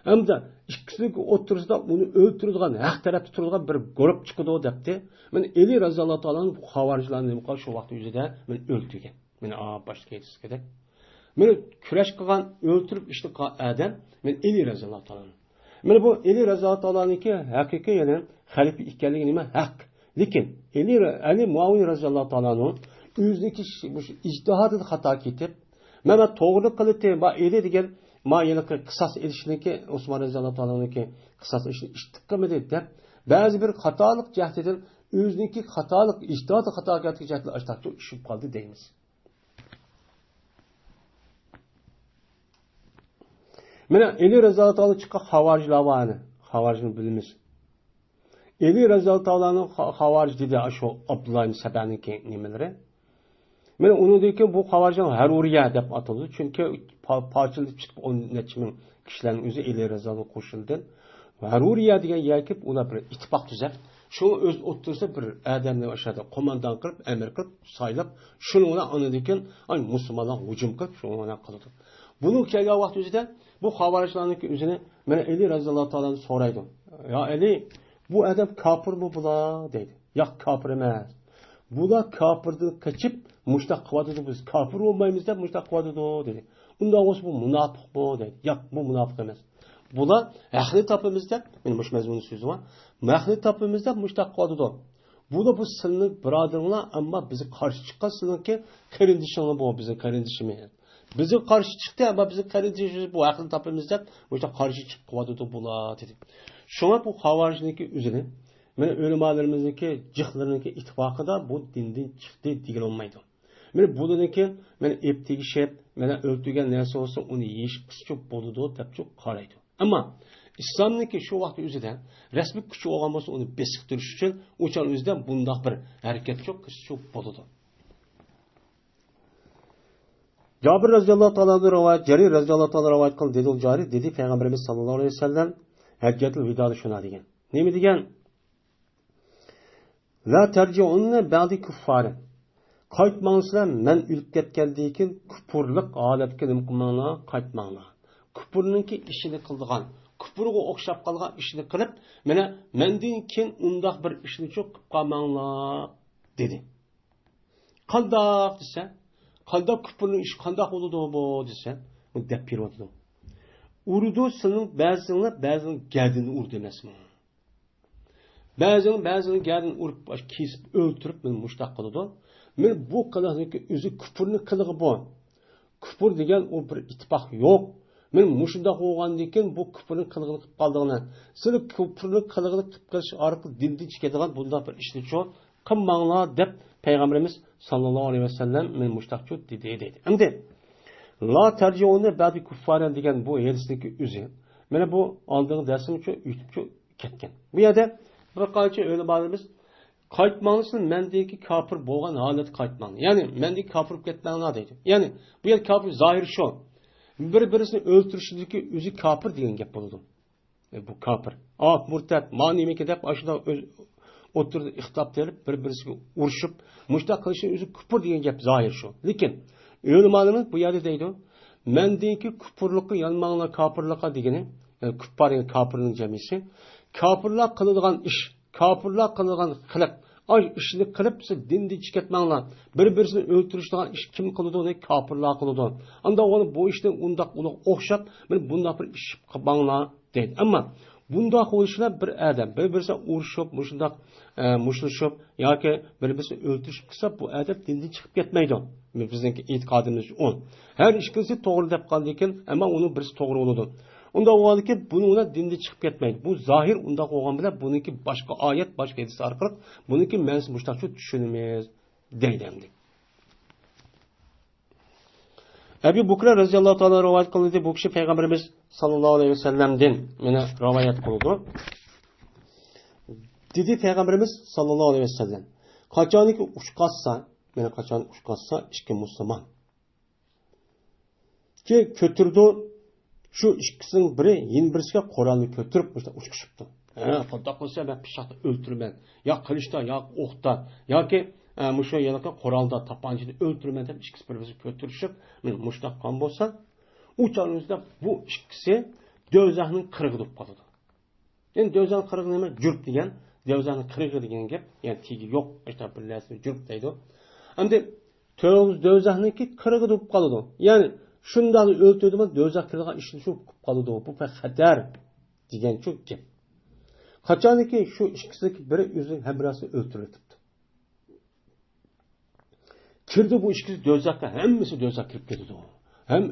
Speaker 1: Hem de ikisini oturursa onu öldürüldüğün, hak tarafta tutulduğun bir grup çıkdı o depti. Ben Eli Razallahu Teala'nın bu havaricilerini şu vakti yüzüde ben öldürgen. Ben başka yetiştik edip. Ben küreş kılan öldürüp işte adam, ben Eli Razallahu Teala'nın. Ben bu Eli Razallahu Teala'nın ki hakiki yani halifi ikkenliği nime hak. Lakin Ali Muaviye Razallahu Teala'nın yüzdeki ictihadı hata ketip, Mehmet to'g'ri qildi, va eli degan, ma yana qisas elishniki Osmon roziyallohu anhu'niki qisas ishni ishtiqqimidi deb, ba'zi bir xatolik jahtidan o'ziniki xatolik, ijtihod xatokatga jahtli ashtaqcha tushib qoldi deymiz. Mana Eli roziyallohu anhu chiqqan xavorijlarni, xavorijni bilamiz. Eli roziyallohu anhu'ning xavorij dedi shu Abdullah ibn Sabaniki nimalari? Men uningdeki bu xavarjon Haruriya deb ataldi. Chunki parçalanib chiqib 10 necha ming kishilarning o'zi Eli roziyallohu qo'shildi. Haruriya degan yakib ular bir ittifoq tuzab, shu o'z o'ttirsa bir odamni o'shada qo'mondon qilib, amir qilib, saylab, shuni ona anidikin, ay musulmonlar hujum qilib, shuni ona qildi. Buni kelgan vaqt o'zida bu xavarjonlarning o'zini mana Eli roziyallohu taolani so'raydi. Ya Eli, bu odam kofirmi bular deydi. Yo'q, kofir emas. Bular kafirdan kaçıp mushtaq qiladi biz kafir olmaymiz deb mushtaq qiladi dedi. Unda o'zi bu munofiq bu dedi. Yo'q, bu munofiq emas. Bular ahli topimiz deb, men mush mazmunni so'zim va, ahli topimiz deb mushtaq qiladi. Bular bu sizning birodaringlar, ammo bizni qarshi chiqqan sizningki qarindishinglar bu bizning qarindishimiz. Bizni qarshi chiqdi, ammo bizning qarindishimiz bu ahli topimiz deb mushtaq qarshi chiqib qiladi bular dedi. Shunga bu xavorijniki o'zini Meni ölümalarımızdaki cihlarındaki ittifakı da bu dinden çıktı değil olmaydı. Meni bununki meni eptigişep, meni öldürgen nerse olsa onu yeyiş kısçıp boludu, dep karaydı. Ama İslam'daki şu vakti üzerinden resmi küçük olan olsa onu besiktiriş için uçan üzerinden bundak bir hareket çok kısçıp boludu. Cabir radıyallahu ta'ala rivayet, Cerir radıyallahu ta'ala rivayet kıldı dedi Cari dedi Peygamberimiz sallallahu aleyhi ve sellem haccatul vidalı şuna degen. Ne mi degen? La terci'unne ba'di kuffari. Qaytmangsizlar men ölüp ketgandan keyin kupurlik holatga nima qilmanglar, qaytmanglar. Kupurninki ishini qildigan, kupurga o'xshab qolgan ishini qilib, mana mendan keyin undoq bir ishni cho'q qilib qolmanglar dedi. Qandoq desa, qandoq kupurning ishi qandoq bo'ladi bu desa, u deb beryapti. Urdu sening ba'zini gadini urdi emasmi? Ba'zini gadini urib, kesib, o'ltirib, meni mushtaq qiladi. Men bu qiladigan o'zi kupurni qilig'i bu. Kupur degan u bir ittifoq yo'q. Men mushunda qo'ygandan keyin bu kupurni qilig'ini qilib qoldig'ini. Sizlar kupurni qilig'ini qilib qilish orqali dindan chiqadigan bunday bir ishni cho qilmanglar deb Peygamberimiz sallallohu alayhi vasallam men mushtaqchu dedi. Endi la tarjiuni ba'di kuffaran degan bu hadisdagi o'zi. Mana bu oldingi darsimizcha o'tib ketgan. Bu yerda bir qancha ulamolarimiz qaytmanglar mendeki kafir bo'lgan holat qaytmang. Ya'ni mendeki kafir ketmanglar deydi. Ya'ni bu yer kafir zohir shu. Bir-birini o'ltirishidagi o'zi kafir degan gap bo'ladi. Bu kafir. Murtad, manimiki deb ashuna o'tirdi ixtilof qilib bir-birisiga urushib, mushtaq qilishi o'zi kufr degan gap zohir shu. Lekin ulamolarimiz bu yerda deydi, mendeki kufrlikqa yalmanglar kafirlikqa degani, ya'ni kuffar degan kafirning jamisi, kafirlar qiladigan ish kafirlar qilgan qiliq, ay ishni qilib siz dindan chiqatmanglar. Bir-birini o'ltirishgan ish kim qiladi? Uni kafirlar qiladi. Unda onu bu ishni undaq o'xshab, men bundaq bir ish qilmanglar deydi. Ammo bundaq o'lishlar bir adam, bir-birisi urushib, mushundaq mushtlashib yoki bir-birini o'ltirishib qilsa, bu adab dindan chiqib ketmaydi. Bizningki e'tiqodimiz u. Har ikkisi to'g'ri deb qoldi ekan, ammo uni birisi to'g'ri bo'ladi. Unda o'g'adiki buni ona dindan chiqib ketmaydi. Bu zohir unda qo'ygan bilan buniki boshqa oyat, boshqa hadis orqali buniki ma'nosi mushtaqcha tushunamiz deydi. Abu Bakr roziyallohu ta'ala rivoyat qildi, bu kishi payg'ambarimiz sallallohu alayhi vasallamdan mana rivoyat qildi. Dedi payg'ambarimiz sallallohu alayhi vasallam, qachoniki uch qatsa ikki musulmon ki ko'tirdi. Şu ikkisining biri yin birisiga Qur'onni ko'tirib uçkishibdi. Xudo qilsa men pishaqda o'ltirman, yo qilishda, yo o'qda, yoki musho yanaqa Qur'onda tapanchini o'ltirman deb ikkisi bir-biriga ko'tirishib, men mushtaq qon bo'lsa, uchaningizda bu ikkisi do'zaxning qirig'i deb qoladi. Endi do'zaxning qirig'i nima? Jurb degan, do'zaxning qirig'i degan gap, ya'ni tegi yo'q, işte bir narsa jurb deydi. Endi do'zaxniki qirig'i deb qoladi. Ya'ni shundan o'ltirdim, do'zax kirgan ishni shu qilib qoladi. Bu xatar degan shu gap. Qachoniki shu ikkisining biri o'zining hamrasini o'ltiribdi. Kirdi bu ikkisi do'zaxga, hammasi do'zax kirib ketdi. Hem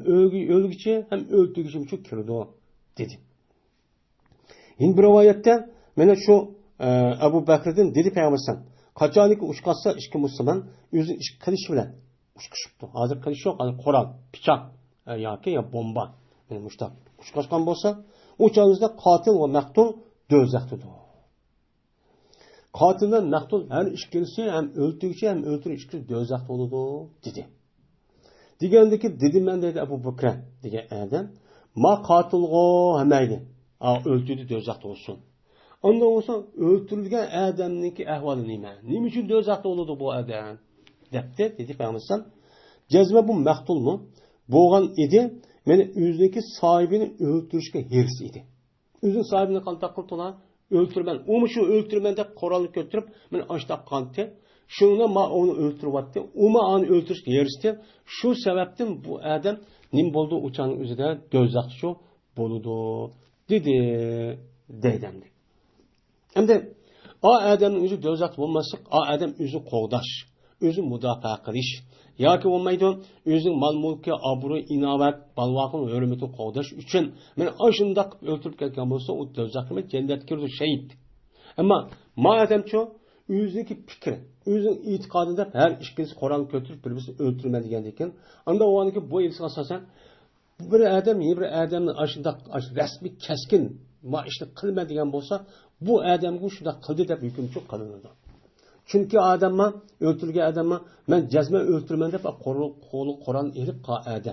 Speaker 1: o'lgichi, hem o'ltirgichi shu kirdi dedi. Endi bir rivoyatda mana shu Abu Bakrdan dedi payg'ambar qachoniki ushqatsa ikki musulmon o'zi ish qilishi bilan ushqishibdi. Hozir qilish yo'q, hozir qurol, pichoq yoki bomba mushtaq ushqashgan bo'lsa, o'changizda qotil va maqtul do'zaxdadir. Qotildan maqtul har ikkisi ham o'ltiruvchi ham o'ltiruvchi do'zaxda bo'ladi dedi. Degandiki dedi men dedi Abu Bakr degan adam, ma qotilg'o hamaydi. O'ltirdi do'zaxda bo'lsin. Ondan olsa o'ltirilgan odamningki ahvoli nima? Nima uchun do'zaxda bo'ladi bu odam? Debdi dedi payg'ambar. Jazma bu maqtulmi? Bo'lgan edi, meni o'zidagi sohibini o'ltirishga hirs edi. O'zining sohibini qanday qildilar? O'ltirman. U shu o'ltirman deb qurolni ko'tarib, meni oshtaq qanti. Shunga men uni o'ltiryapti. U meni o'ltirishga hirsdi. Shu sababdan bu odam nim bo'ldi o'chaning o'zida do'zaxchi bo'ladi dedi deydi. Endi o odamning o'zi do'zax bo'lmasa, o odam o'zi qo'g'dash, o'zi mudofaa qilish yoki bo'lmaydi, o'zining mol-mulki, obro', inovat, balvoqning hurmatini qo'g'dash uchun men shundoq o'ltirib ketgan bo'lsa, u do'zaxga jannatga kirdi shahid. Ama mademço o'ziniki fikri, o'zining e'tiqodida har ikkisi Qur'on ko'tarib bir-birini o'ltirma degan ekan. Unda o'niki bu ilsiga asosan bir odamni ashundoq rasmiy keskin ma ishni qilma degan bo'lsa, bu odamga shundoq qildi deb hukm chiqariladi. Chunki odamma o'ltirgan odamma men jazman o'ltirman deb Qur'on elib qo'yadi.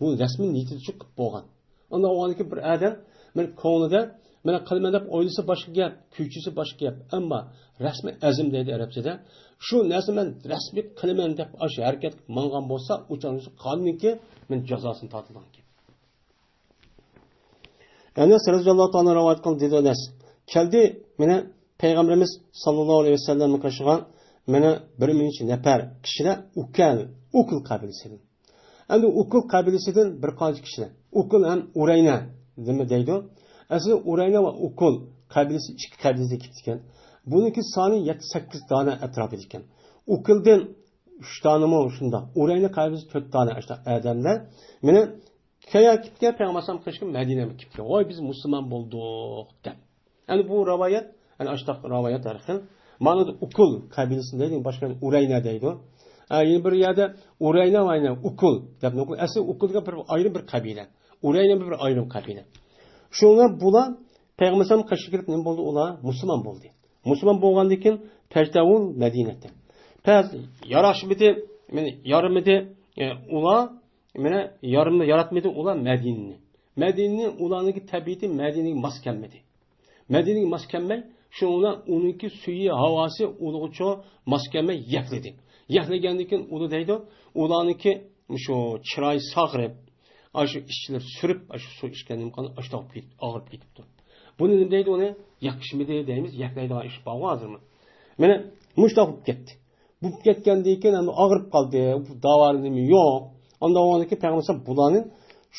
Speaker 1: Bu rasmiy niyati chiqib bo'lgan. Unda o'niki bir odam men ko'nglida mana qilman deb o'ylasa boshqa gap, kuychisi boshqa gap. Ammo rasmiy azm deydi arabchada. Shu narsa men rasmiy qilaman deb o'sha harakat mangan bo'lsa, o'chanisi qonunki men jazosini tortilgan. Anas roziyallohu anhu rivoyat qildi dedi Anas. Keldi meni payg'ambarimiz sallallohu alayhi vasallamga qarshıgan meni bir minchi nafar kishilar ukul qabilasidan. Endi ukul qabilasidan bir qancha kishilar. Ukul ham Urayna nima deydi? Aslida Urayna va ukul qabilasi ikki qabilasiga ketdi ekan. Buniki soni 7-8 dona atrofida ekan. Ukuldan 3 donami shunda. Urayna qabilasi 4 dona işte odamlar. Meni kaya ketgan payg'ambar qishkin Madinaga ketgan. Voy biz musulmon bo'ldik deb. Yani bu rivoyat, yani ashtaq rivoyat tarixi. Mana ukul qabilasida deydi, boshqa Urayna deydi. Yine bir yerde Urayna va ukul deb nokul. Asli ukulga bir ayrı bir qabila. Urayna bir ayrı qabila. Şuna bular payg'ambar qishki kirib nima bo'ldi? Ular musulmon bo'ldi. Musulmon bo'lgandan keyin Tajdavun Madinada. Paz yarashmidi, meni yarimidi ular meni yarimni yaratmadi ular Madinani. Madinani ularning tabiati Madinaga mos kelmadi. Madinaga mos kelmay, shunga uniki suyi, havosi ulug'cho mos kelmay yakladi. Yaklagandan keyin uni deydi, ularniki shu chiroy sag'rib, shu ishchilar surib, shu suv ichgandan keyin ashtoq og'rib ketibdi. Buni nima deydi uni? Yakishmidi deymiz, yaklaydigan ish bor hozirmi? Mana mushtoq ketdi. Bu ketgandan keyin ham og'rib qoldi. Bu davari nima yo'q. Onda oniki payg'ambar bularning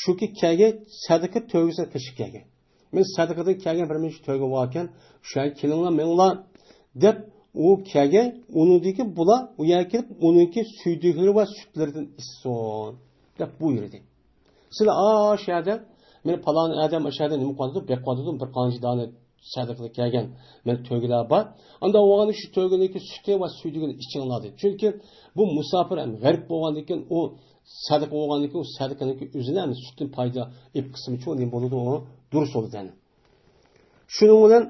Speaker 1: shuki kaga sadaqa to'g'risini qilishib kelgan. Men sadaqadan kelgan bir minchi to'g'ri bo'lgan, shu kelinglar menlar deb u kaga unidagi bular u yerga kelib uniki suydiklari va sutlaridan isson deb buyurdi. Sizlar aşağıda men falan adam aşağıda nima qildi? Beqodim bir qancha dona sadaqa kelgan. Men to'g'rilar bor. Unda o'g'ani shu to'g'ridagi suti va suydigini ichinglar dedi. Chunki bu musofir ham g'arib bo'lgandan keyin u sadaqa bo'lgandan keyin u sadaqaning o'zini ham sutdan foyda ib qismi uchun nima bo'ladi u durust bo'ladi. Shuning bilan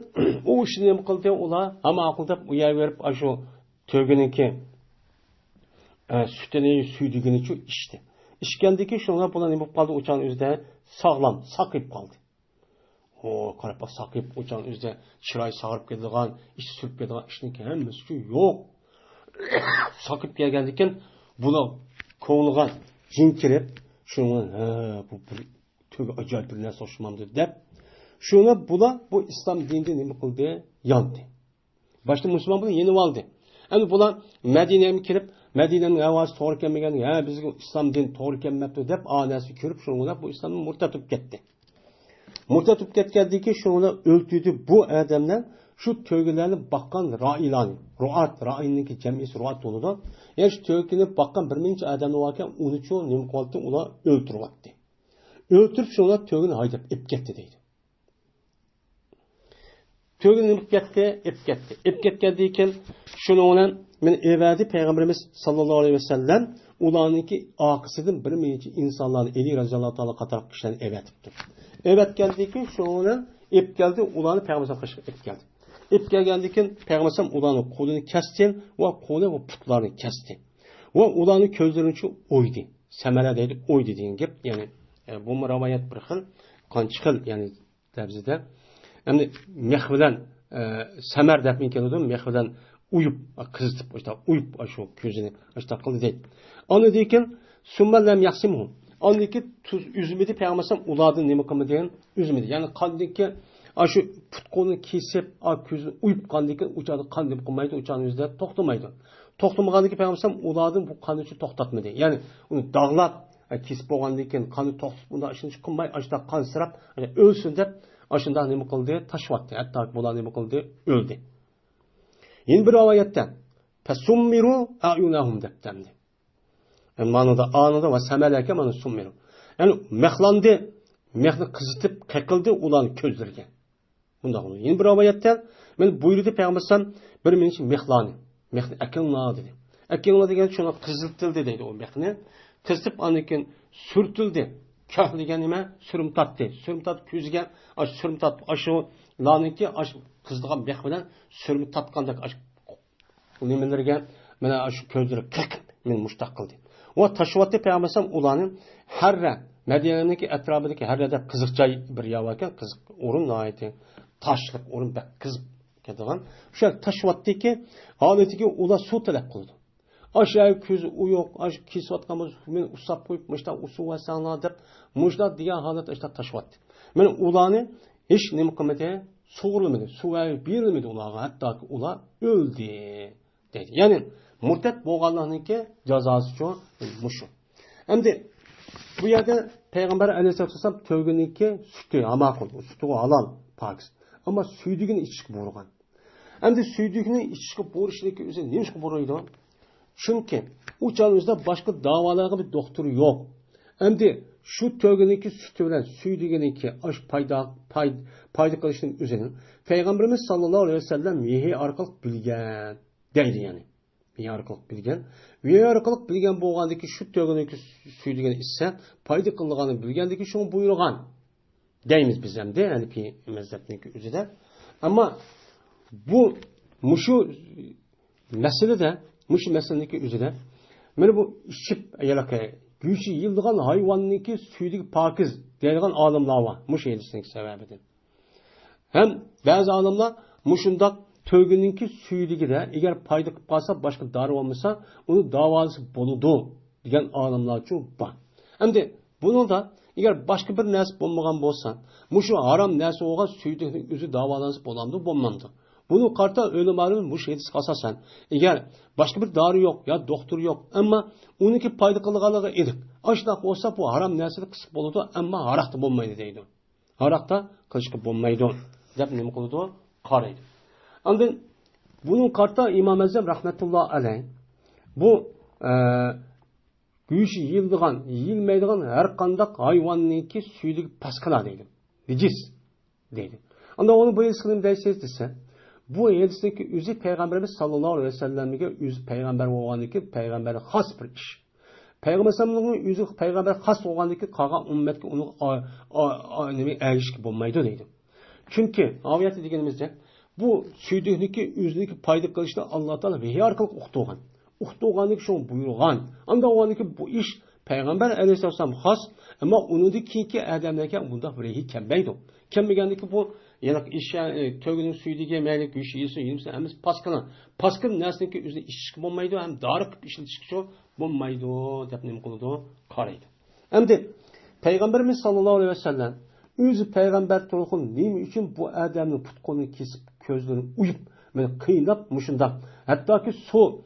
Speaker 1: u ishni nima qildi ular? Hamma aqldab u yerga berib shu to'g'riniki sutini suydigini chu ichdi. İşkendeki şuna buna nima qoldi uçağın o'zida sog'lom, saqib qoldi. Qarab saqib uçağın o'zida chiroy sag'irib ketadigan, ish surib ketadigan ishniki hammasi shu yo'q. Saqib kelgandan keyin bular ko'ngliga jin kirib, shuni bu bir to'g'ri ajoyib bir narsa o'xshamamdi deb, shuni bular bu islom dinida nima qildi? Yondi. Boshqa musulmon buni yenib oldi. Endi bular Madinaga kirib Medine'nin havası to'g'ri kelmagan, bizga islom din to'g'ri kelmabdi deb onasi ko'rib shunga bu islomni murtatib ketdi. Murtatib ketgandan shunga o'ltirdi bu odamlar shu to'g'rilarni boqqan roilarni, ro'iniki jamiyat ruat bo'ladi. Shu to'g'rini boqqan bir mincha odamlar varkan, uni uchun nima qildi? Ular o'ltiryapti. O'ltirib shunga to'g'rini haydab ib ketdi deydi. To'g'rini ib ketdi, ib ketgandan keyin shuni bilan men evadi payg'ambarimiz sallallohu alayhi vasallam ularniki oqisidan bir mincha insonlarni Eli roziyallohu taolo qator kishilarni evatibdi. Evatgandan keyin shuni ib keldi, ularni payg'ambar qishib ib keldi. Ib kelgandan keyin payg'ambar ularni qo'lini kesdi va qo'li va putlarini kesdi. Va ularni ko'zlarini o'ydi. Samara deydi, o'ydi degan gap, ya'ni bu rivoyat bir xil, qancha xil, ya'ni tabzida endi meh bilan samar deb men keldim, meh bilan uyup qizitib uyup shu ko'zini qildi deydi. Ondan keyin summalam yaqsimu. Ondan keyin tuz üzmedi payg'ambar ulardan nima qilmadi degan üzmedi. Ya'ni qandiki shu put qo'lini kesib, ko'zini uyup qandan keyin uchoqda qon deb qilmaydi, uchoqning o'zida to'xtamaydi. To'xtamagandan keyin payg'ambar ulardan bu qonni to'xtatmadi. Ya'ni uni dog'lab kesib bo'lgandan keyin qonni to'xtatib bunda ishni qilmay, ashta qon sirab o'lsin deb ashunda nima qildi? Tashvatdi. Hatto bular nima qildi? O'ldi. Yine bir rivayetten fesummiru ayunahum deptemdi. Manada anında ve semeleke manu summiru. Yani mehlandı, mehni kızıtıp kekildi ulan közlerine. Bunda yeni bir rivayette men buyurdu Peygamber bir men için mehlanı. Mehni akılna dedi. Akılna degan şuna qiziltildi deydi o mehni. Qizitib andan sürtüldü. Kah degan nima? Surum tatdi. Surum tat ko'ziga ash surum tat ashu laniki ash qizdigan meh bilan surum tatgandek ash nimalarga mana shu ko'zlari qiq men mushtaq qildi. Va tashvati Peygamber ularni harra Medine'deki etrafındaki her yerde kızıkçay bir yavarken kızık orun ayeti taşlık orun bak kızık kedigan. Şu taşvattı ki haleti ki ula su talep kıldı. Aşağı köz uyuk, aş kisvatkamız men usap koyup müşta usu ve sana dep müşta diye halet işte taşvattı. Men ulanı hiç ne mukmete soğurlamadı. Su verilmedi ulağa hatta ki ula öldü dedi. Yani murtet boğanlığının ki cezası şu muşu. Hem de bu yerde Peygamber Aleyhisselatü Vesselam tövgününki sütü amakul, sütü halal, pakiz. Ama süydüğünü içki boğurgan. Hem de süydüğünü içki boğuruşundaki üzerine neymiş ki boğuruydu? Çünkü o canımızda başka davalarda bir doktor yok. Hem de şu tövgününki sütü bilen süydüğününki aş payda kılışının üzerine Peygamberimiz sallallahu aleyhi ve sellem yehi arkalık bilgen deydi yani. Yehi arkalık bilgen. Yehi arkalık bilgen boğandaki şu tövgününki süydüğünü ise payda kılığını bilgendeki şunu buyurgan. Deyimiz biz hem de yani pi mezhepteki üzerinde. Ama bu muşu meselede muşu meselindeki üzerinde yani bu şip yalaka güçü yıldığan hayvanınki süydüğü pakiz deyilgan alimler var. Muşu yedisindeki sebebidir. Hem bazı alimler muşundak tövgününki süydüğü de eğer payda kalsa başka darı olmasa onu davası boludu diyen alimler çok var. Hem de bunu da eğer başka bir nesip olmagan bolsa, muşu haram nesip olgan süydüğünün özü davalanıp bolamdı, bolmamdı. Bunu karta öyle malum muşu yedisi kasasan, eğer başka bir darı yok ya doktor yok ama onunki payda kılığalığı edik. Aşnak olsa bu haram nesip kısıp boludu ama harakta bolmaydı deydi. Harakta kılışkı bolmaydı. Dep nemi kılıdı? Karaydı. Andın bunun karta İmam Ezzem rahmetullahi aleyh bu güyüşü yıldığan, yılmaydıgan her kandak hayvanınki süydük paskala deydi. Dicis deydi. Anda onu bu yılsının deyseniz dese, bu yılsındaki üzü Peygamberimiz sallallahu aleyhi ve sellem'e üzü Peygamber oğandaki Peygamber'e has bir iş. Peygamber sallallahu üzü Peygamber has oğandaki kağa ümmetki onu erişki bulmaydı deydi. Çünkü aviyatı degenimizde bu süydüğündeki üzündeki payda kılışta Allah Teala vehiy arkalık uqtuğan. Uqtuğanlık şunu buyurgan. Anda oğandaki bu iş Peygamber aleyhisselam has ama onundaki ki adamlarken bunda vehiy kembeydi. Kembegandaki bu yani iş tövgünün süydüğü meylik güçü yesin yirmisi emiz paskana. Paskan nesindeki üzerine işçi bulmaydı hem darık işletişki şu bulmaydı depnim kılıdı karaydı. Hem de Peygamberimiz sallallahu aleyhi ve sellem özü Peygamber torukun neymi için bu adamın putkolunu kesip közlerini uyup böyle kıynap muşunda hatta ki su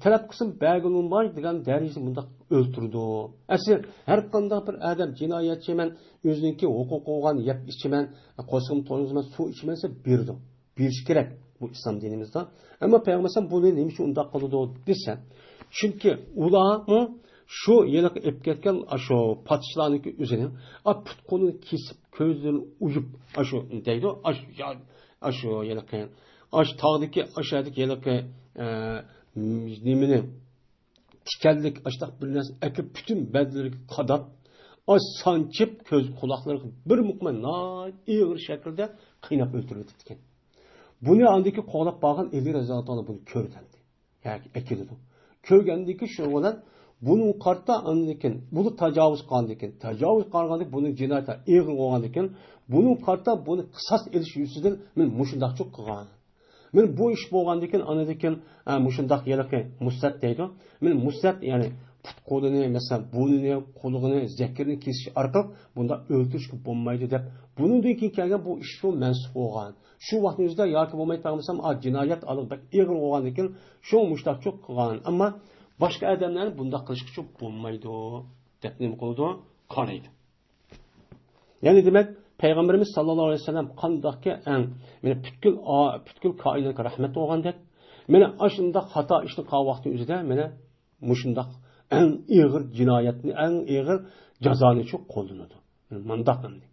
Speaker 1: taraf kısım belginin var diyen derecesi bunda öldürdü. Aslında her konuda bir adam cinayetçi hemen özünki hukuk olan yap içimen kosum toyuzman su içmense birdi. Bir gerek bu İslam dinimizde. Ama Peygamber bunu neymiş unda kaldı desen. Çünkü ulama şu yıllık epketken aşo patışlarındaki üzerine put kolunu kesip közlerini uyup aşo deydi. Aşo yıllık tağdaki aşağıdaki yıllık nimini tikellik açtak bir nas ekip bütün bedleri kadap sançıp köz kulakları bir mukmen ağır şekilde kıynap öldürüldü diken. Bunu andaki qoğlap bağın eli rezatını bunu kördendi. Yani ekildi. Körgendeki şu olan bunun kartta andikin bunu tacavuz qandikin. Tacavuz qangandik bunun cinayeti ağır olgandikin. Bunun kartta bunu kısas eliş yüzüden men muşundaq çok qılgan. Men bu iş bolgandikin anadikin muşundaq yelaki mustat deydi. Men mustat yani put qo'lini mesela bunini qo'lig'ini zakirini kesish orqali bunda o'ltirishga bo'lmaydi deb bundan keyin kelgan bu ish shu mansub bo'lgan. Shu vaqtimizda yoki bo'lmay qolmasam jinoyat olib ig'ir bo'lgandan keyin shu mushtaqchoq qilgan. Ammo boshqa odamlarni bunda qilishga bo'lmaydi deb nima qildi? Qaraydi. Ya'ni demak Peygamberimiz sallallahu aleyhi ve sellem qandaqki meni butkul koinotga rahmat bo'lgandek, meni ashunda xato ishni qilgan vaqti o'zida meni mushundaq en ağır cinayetini, en ağır cezanı çok kullanıyordu. Mandaklandı.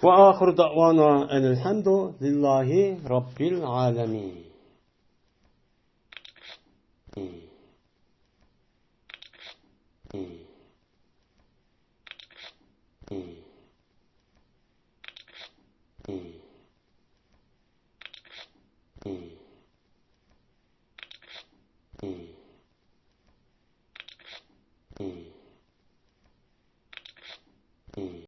Speaker 1: وآخر دعوانا أن الحمد لله رب العالمين.